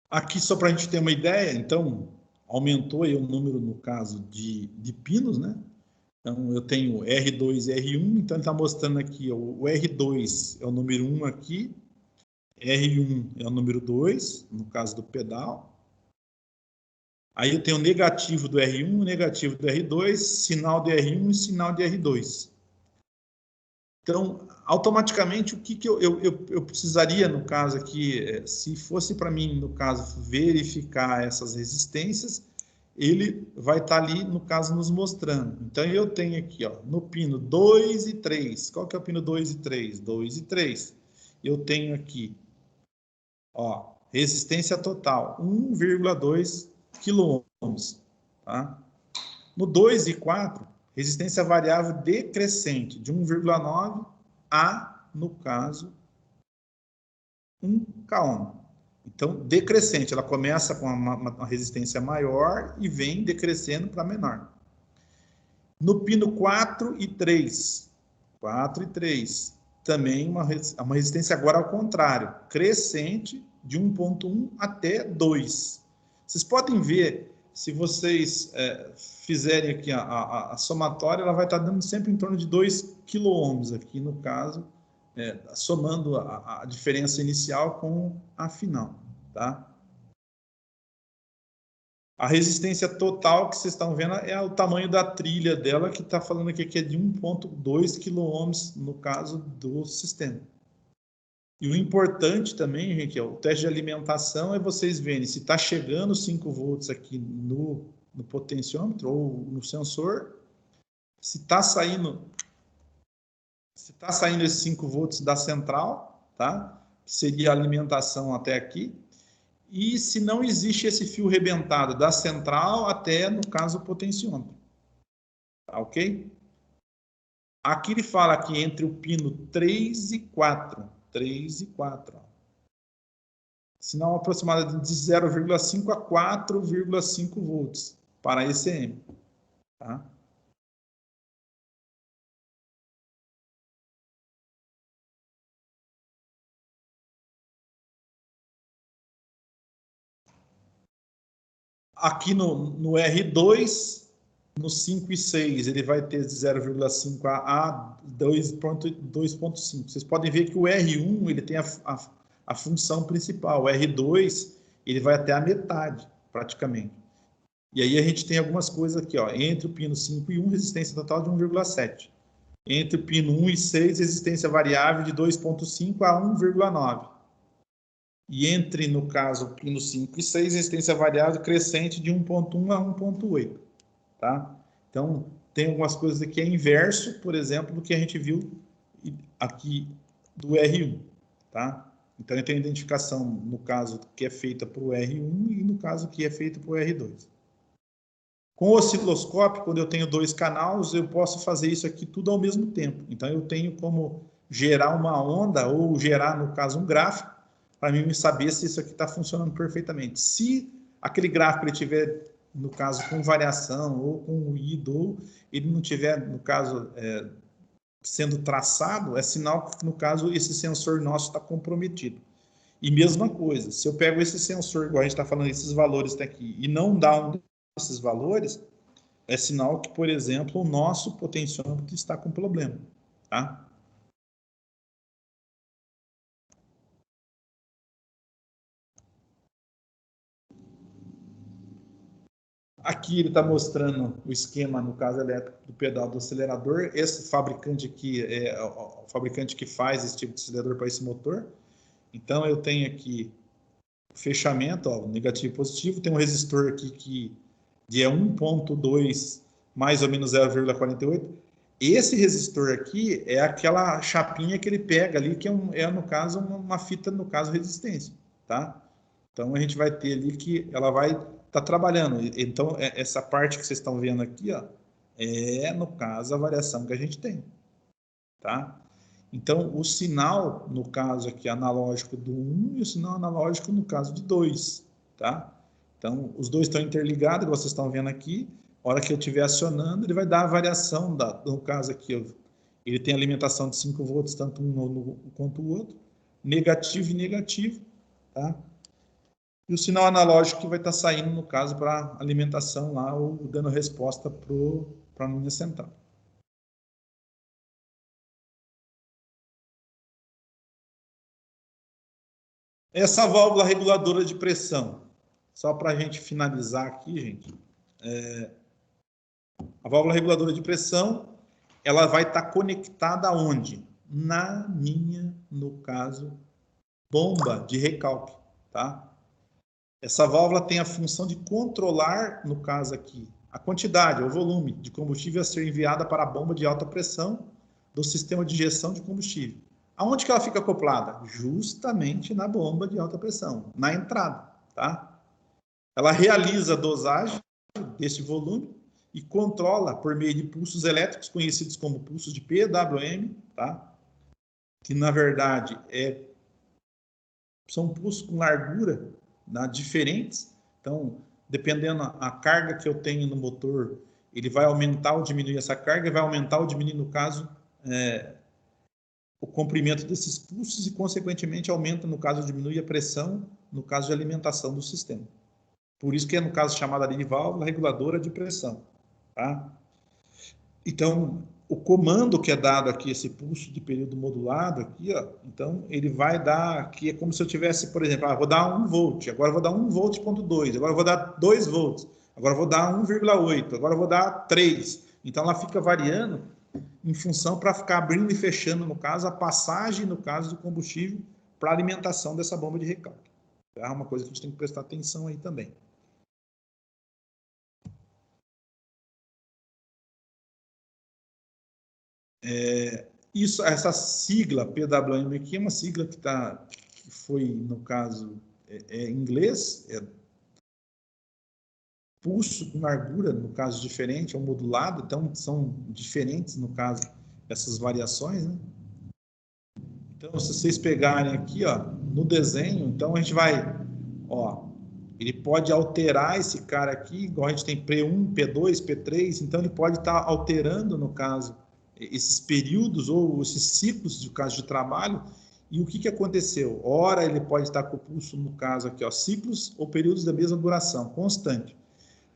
Aqui, só para a gente ter uma ideia, então, aumentou aí o número, no caso, de pinos, né? Então, eu tenho R2 e R1, então ele está mostrando aqui, ó, o R2 é o número 1 aqui, R1 é o número 2, no caso do pedal. Aí eu tenho o negativo do R1, o negativo do R2, sinal de R1 e sinal de R2. Então, automaticamente, o que eu precisaria, no caso aqui, se fosse para mim, no caso, verificar essas resistências, ele vai estar ali, no caso, nos mostrando. Então, eu tenho aqui, ó, no pino 2 e 3. Qual que é o pino 2 e 3? 2 e 3. Eu tenho aqui, ó, resistência total, 1,2 quilômetros, tá? No 2 e 4, resistência variável decrescente, de 1,9 a, no caso, 1 kΩ. Então, decrescente, ela começa com uma resistência maior e vem decrescendo para menor. No pino 4 e 3, também uma resistência agora ao contrário, crescente de 1,1 até 2. Vocês podem ver, se vocês fizerem aqui a somatória, ela vai estar dando sempre em torno de 2 kΩ aqui, no caso, somando a diferença inicial com a final, tá? A resistência total que vocês estão vendo é o tamanho da trilha dela, que está falando aqui que é de 1,2 kΩ no caso do sistema. E o importante também, gente, o teste de alimentação é vocês verem se está chegando 5 volts aqui no potenciômetro ou no sensor, se está saindo esses 5 volts da central, tá? Que seria a alimentação até aqui. E se não existe esse fio rebentado da central até, no caso, o potenciômetro. Tá ok? Aqui ele fala que entre o pino 3 e 4. 3 e 4. Ó. Sinal aproximado de 0,5 a 4,5 volts para ECM. Tá? Aqui no R2, no 5 e 6, ele vai ter de 0,5 a 2,5. Vocês podem ver que o R1 ele tem a função principal. O R2 ele vai até a metade, praticamente. E aí a gente tem algumas coisas aqui, ó. Entre o pino 5 e 1, resistência total de 1,7. Entre o pino 1 e 6, resistência variável de 2,5 a 1,9. E entre, no caso, o pino 5 e 6, resistência variável crescente de 1,1 a 1,8. Tá? Então, tem algumas coisas aqui inverso, por exemplo, do que a gente viu aqui do R1. Tá? Então, tem a identificação, no caso, que é feita para o R1 e no caso que é feita para o R2. Com o osciloscópio, quando eu tenho 2 canais, eu posso fazer isso aqui tudo ao mesmo tempo. Então, eu tenho como gerar uma onda ou gerar, no caso, um gráfico, para mim saber se isso aqui está funcionando perfeitamente. Se aquele gráfico ele tiver, no caso, com variação ou com ruído, ou ele não tiver, no caso, sendo traçado, é sinal que, no caso, esse sensor nosso está comprometido. E mesma coisa, se eu pego esse sensor, igual a gente está falando, esses valores tá aqui, e não dá um desses valores, é sinal que, por exemplo, o nosso potenciômetro está com problema. Tá? Aqui ele está mostrando o esquema, no caso elétrico, do pedal do acelerador. Esse fabricante aqui é o fabricante que faz esse tipo de acelerador para esse motor. Então, eu tenho aqui o fechamento, ó, negativo e positivo. Tem um resistor aqui que é 1,2 mais ou menos 0,48. Esse resistor aqui é aquela chapinha que ele pega ali, que no caso, uma fita, no caso, resistência. Tá? Então, a gente vai ter ali que ela vai estar trabalhando. Então, essa parte que vocês estão vendo aqui, ó, no caso, a variação que a gente tem. Tá? Então, o sinal, no caso aqui, analógico do 1 e o sinal analógico no caso de 2. Tá? Então, os dois estão interligados, igual vocês estão vendo aqui. A hora que eu estiver acionando, ele vai dar a variação, no caso aqui, ele tem alimentação de 5 volts, tanto um quanto o outro, negativo e negativo. Tá? E o sinal analógico que vai estar saindo, no caso, para alimentação lá, ou dando resposta para a linha central. Essa válvula reguladora de pressão, só para a gente finalizar aqui, gente, a válvula reguladora de pressão, ela vai estar conectada aonde? Na minha, no caso, bomba de recalque, tá? Essa válvula tem a função de controlar, no caso aqui, a quantidade, o volume de combustível a ser enviada para a bomba de alta pressão do sistema de injeção de combustível. Aonde que ela fica acoplada? Justamente na bomba de alta pressão, na entrada, tá? Ela realiza a dosagem desse volume e controla por meio de pulsos elétricos, conhecidos como pulsos de PWM, tá? Que, na verdade, são pulsos com largura, né, diferentes. Então, dependendo a carga que eu tenho no motor, ele vai aumentar ou diminuir essa carga, vai aumentar ou diminuir, no caso, o comprimento desses pulsos e, consequentemente, aumenta, no caso, diminui a pressão, no caso de alimentação do sistema. Por isso que é, no caso, chamada ali de válvula reguladora de pressão, tá? Então, o comando que é dado aqui, esse pulso de período modulado aqui, ó, então ele vai dar aqui, é como se eu tivesse, por exemplo, vou dar 1 volt, agora vou dar 1 volt, ponto 2, agora vou dar 2 volts, agora vou dar 1,8, agora vou dar 3. Então, ela fica variando em função para ficar abrindo e fechando, no caso, a passagem, no caso, do combustível para a alimentação dessa bomba de recalque. É uma coisa que a gente tem que prestar atenção aí também. Essa sigla PWM aqui é uma sigla que foi, no caso, em inglês, pulso com largura, no caso, diferente, é um modulado, então são diferentes, no caso, essas variações, né? Então, se vocês pegarem aqui, ó, no desenho, então a gente vai, ó, ele pode alterar esse cara aqui, igual a gente tem P1, P2, P3, então ele pode estar alterando, no caso, esses períodos ou esses ciclos de caso de trabalho. E o que aconteceu? Ora, ele pode estar com o pulso, no caso aqui, ó, ciclos ou períodos da mesma duração, constante.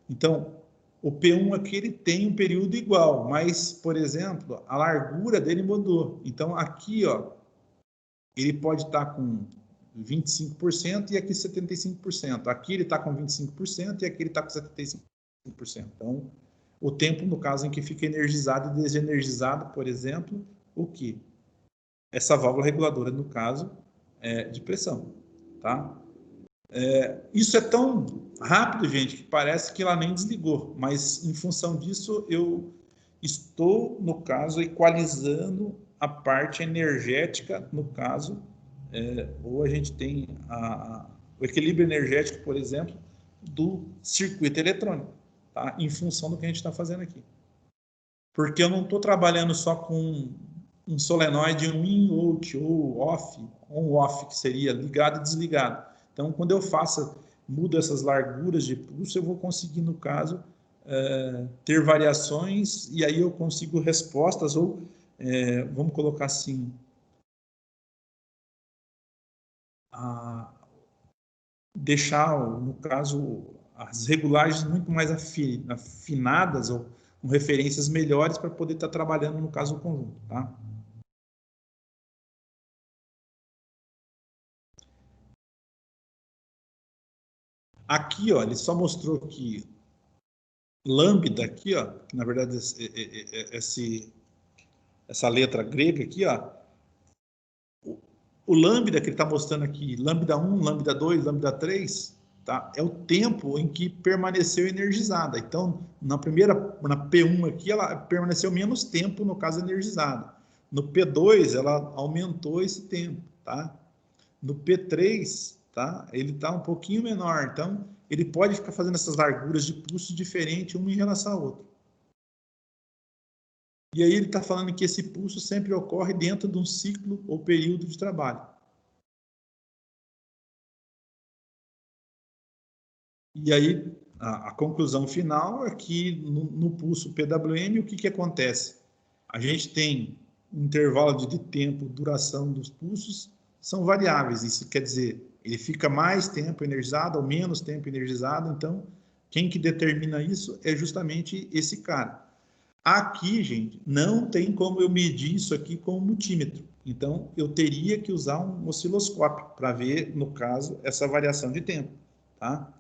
Então, o P1 aqui ele tem um período igual, mas, por exemplo, a largura dele mudou. Então, aqui, ó, ele pode estar com 25% e aqui 75%. Aqui ele está com 25% e aqui ele está com 75%. Então, o tempo, no caso, em que fica energizado e desenergizado, por exemplo, o que? Essa válvula reguladora, no caso, de pressão, tá? Isso é tão rápido, gente, que parece que ela nem desligou, mas em função disso eu estou, no caso, equalizando a parte energética, no caso, ou a gente tem o equilíbrio energético, por exemplo, do circuito eletrônico, tá? Em função do que a gente está fazendo aqui. Porque eu não estou trabalhando só com um solenoide, um in-out ou off, on-off, que seria ligado e desligado. Então, quando eu mudo essas larguras de pulso, eu vou conseguir, no caso, ter variações e aí eu consigo respostas ou, vamos colocar assim, deixar, no caso, as regulagens muito mais afinadas ou com referências melhores para poder estar trabalhando, no caso, o conjunto, tá? Aqui, ó, ele só mostrou que lambda aqui, ó, que na verdade essa letra grega aqui, ó, o lambda que ele está mostrando aqui, lambda 1, lambda 2, lambda 3, tá? É o tempo em que permaneceu energizada. Então, na P1 aqui, ela permaneceu menos tempo, no caso, energizada. No P2, ela aumentou esse tempo, tá? No P3, tá? Ele está um pouquinho menor, então ele pode ficar fazendo essas larguras de pulso diferentes, uma em relação ao outro. E aí ele está falando que esse pulso sempre ocorre dentro de um ciclo ou período de trabalho. E aí a conclusão final é que no pulso PWM, o que acontece? A gente tem um intervalo de tempo, duração dos pulsos, são variáveis. Isso quer dizer, ele fica mais tempo energizado ou menos tempo energizado. Então, quem que determina isso é justamente esse cara. Aqui, gente, não tem como eu medir isso aqui com um multímetro. Então, eu teria que usar um osciloscópio para ver, no caso, essa variação de tempo, tá?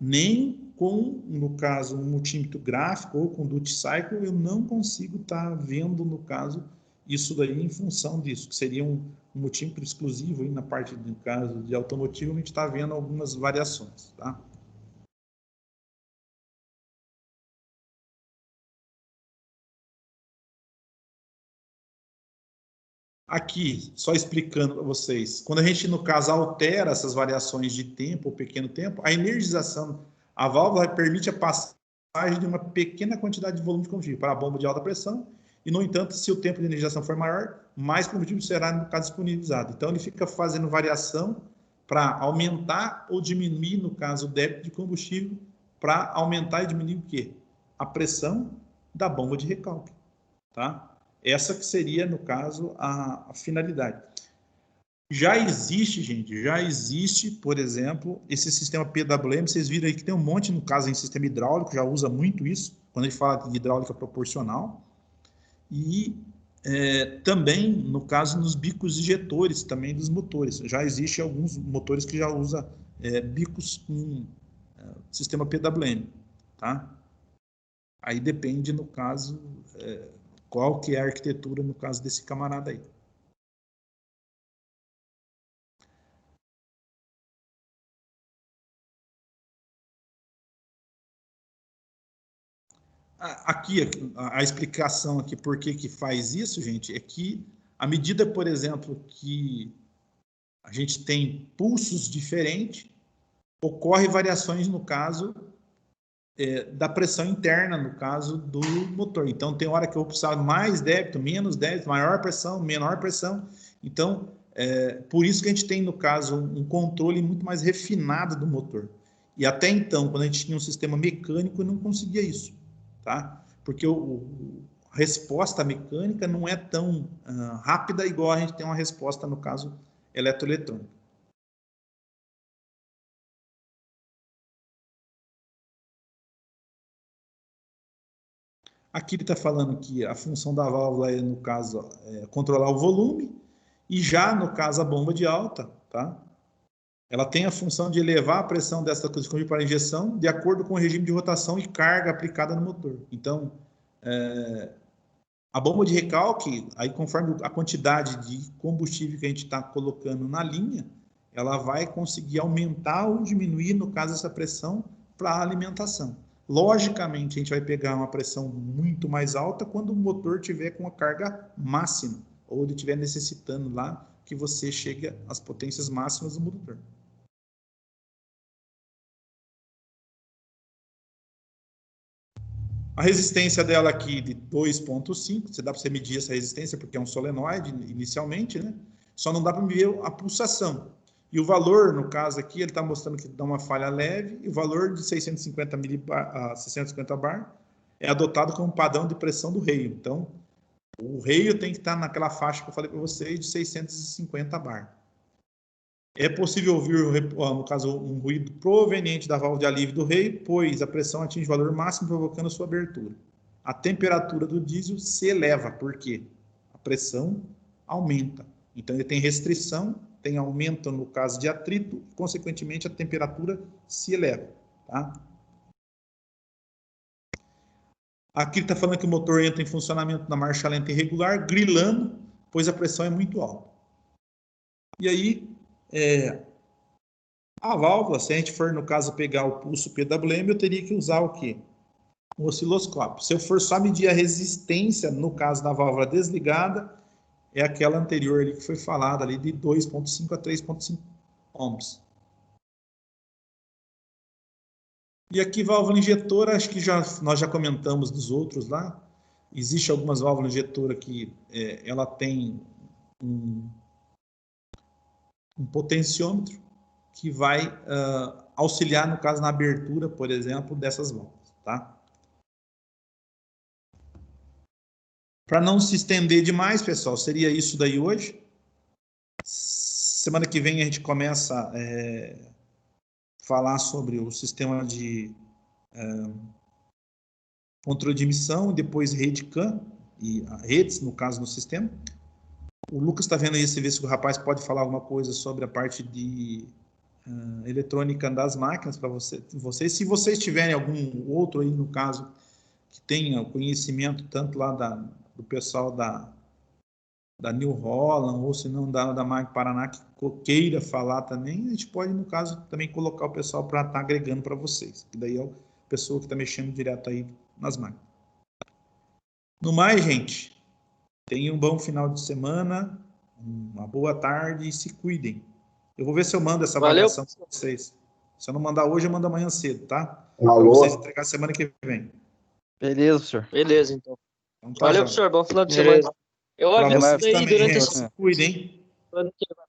Nem com, no caso, um multímetro gráfico ou com duty cycle, eu não consigo estar vendo, no caso, isso daí em função disso, que seria um multímetro exclusivo aí na parte, no caso de automotivo, a gente está vendo algumas variações, tá? Aqui, só explicando para vocês, quando a gente, no caso, altera essas variações de tempo ou pequeno tempo, a energização, a válvula permite a passagem de uma pequena quantidade de volume de combustível para a bomba de alta pressão, e, no entanto, se o tempo de energização for maior, mais combustível será, no caso, disponibilizado. Então, ele fica fazendo variação para aumentar ou diminuir, no caso, o débito de combustível, para aumentar e diminuir o quê? A pressão da bomba de recalque, tá? Essa que seria, no caso, a finalidade. Já existe, gente, por exemplo, esse sistema PWM, vocês viram aí que tem um monte, no caso, em sistema hidráulico, já usa muito isso, quando a gente fala de hidráulica proporcional, e também, no caso, nos bicos injetores também dos motores. Já existe alguns motores que já usam bicos com sistema PWM, tá? Aí depende, no caso, qual que é a arquitetura, no caso desse camarada aí. Aqui, a explicação aqui por que faz isso, gente, é que à medida, por exemplo, que a gente tem pulsos diferentes, ocorre variações, no caso, da pressão interna, no caso do motor. Então, tem hora que eu vou precisar mais débito, menos débito, maior pressão, menor pressão. Então, por isso que a gente tem, no caso, um controle muito mais refinado do motor. E até então, quando a gente tinha um sistema mecânico, eu não conseguia isso, tá? Porque a resposta mecânica não é tão rápida igual a gente tem uma resposta, no caso, eletroeletrônica. Aqui ele está falando que a função da válvula é, no caso, controlar o volume, e já, no caso, a bomba de alta, tá? Ela tem a função de elevar a pressão dessa combustível para a injeção de acordo com o regime de rotação e carga aplicada no motor. Então, a bomba de recalque, aí conforme a quantidade de combustível que a gente está colocando na linha, ela vai conseguir aumentar ou diminuir, no caso, essa pressão para a alimentação. Logicamente, a gente vai pegar uma pressão muito mais alta quando o motor tiver com a carga máxima, ou ele estiver necessitando lá que você chegue às potências máximas do motor. A resistência dela aqui de 2,5, você dá para você medir essa resistência porque é um solenoide inicialmente, né? Só não dá para medir a pulsação. E o valor, no caso aqui, ele está mostrando que dá uma falha leve, e o valor de 650 bar é adotado como padrão de pressão do reio. Então, o reio tem que estar naquela faixa que eu falei para vocês, de 650 bar. É possível ouvir, no caso, um ruído proveniente da válvula de alívio do reio, pois a pressão atinge o valor máximo, provocando sua abertura. A temperatura do diesel se eleva, porque a pressão aumenta. Então, ele tem restrição, tem aumento no caso de atrito, e, consequentemente, a temperatura se eleva. Tá? Aqui ele está falando que o motor entra em funcionamento na marcha lenta irregular, grilando, pois a pressão é muito alta. E aí, a válvula, se a gente for, no caso, pegar o pulso PWM, eu teria que usar o quê? Um osciloscópio. Se eu for só medir a resistência, no caso da válvula desligada, é aquela anterior ali que foi falada ali de 2,5 a 3,5 ohms. E aqui, válvula injetora, acho que nós já comentamos dos outros lá. Existe algumas válvulas injetoras que ela tem um potenciômetro que vai auxiliar, no caso, na abertura, por exemplo, dessas válvulas, tá? Para não se estender demais, pessoal, seria isso daí hoje. Semana que vem a gente começa a falar sobre o sistema de controle de emissão, depois rede CAN e redes, no caso, no sistema. O Lucas está vendo aí, se vê se o rapaz pode falar alguma coisa sobre a parte de eletrônica das máquinas para vocês. Se vocês tiverem algum outro aí, no caso, que tenha conhecimento tanto lá do pessoal da New Holland, ou se não da Mag Paraná, que queira falar também, a gente pode, no caso, também colocar o pessoal para estar agregando para vocês. Que daí é a pessoa que está mexendo direto aí nas máquinas. No mais, gente, tenham um bom final de semana, uma boa tarde e se cuidem. Eu vou ver se eu mando essa Valeu. avaliação para vocês. Se eu não mandar hoje, eu mando amanhã cedo, tá? Para Alô? vocês entregar semana que vem. Beleza, professor. Beleza, então. Então, tá, Valeu, joia. professor. Bom final de Beleza. semana. Eu Pra aviso vocês daí também, durante gente. essa Se cuidem, hein? semana que vai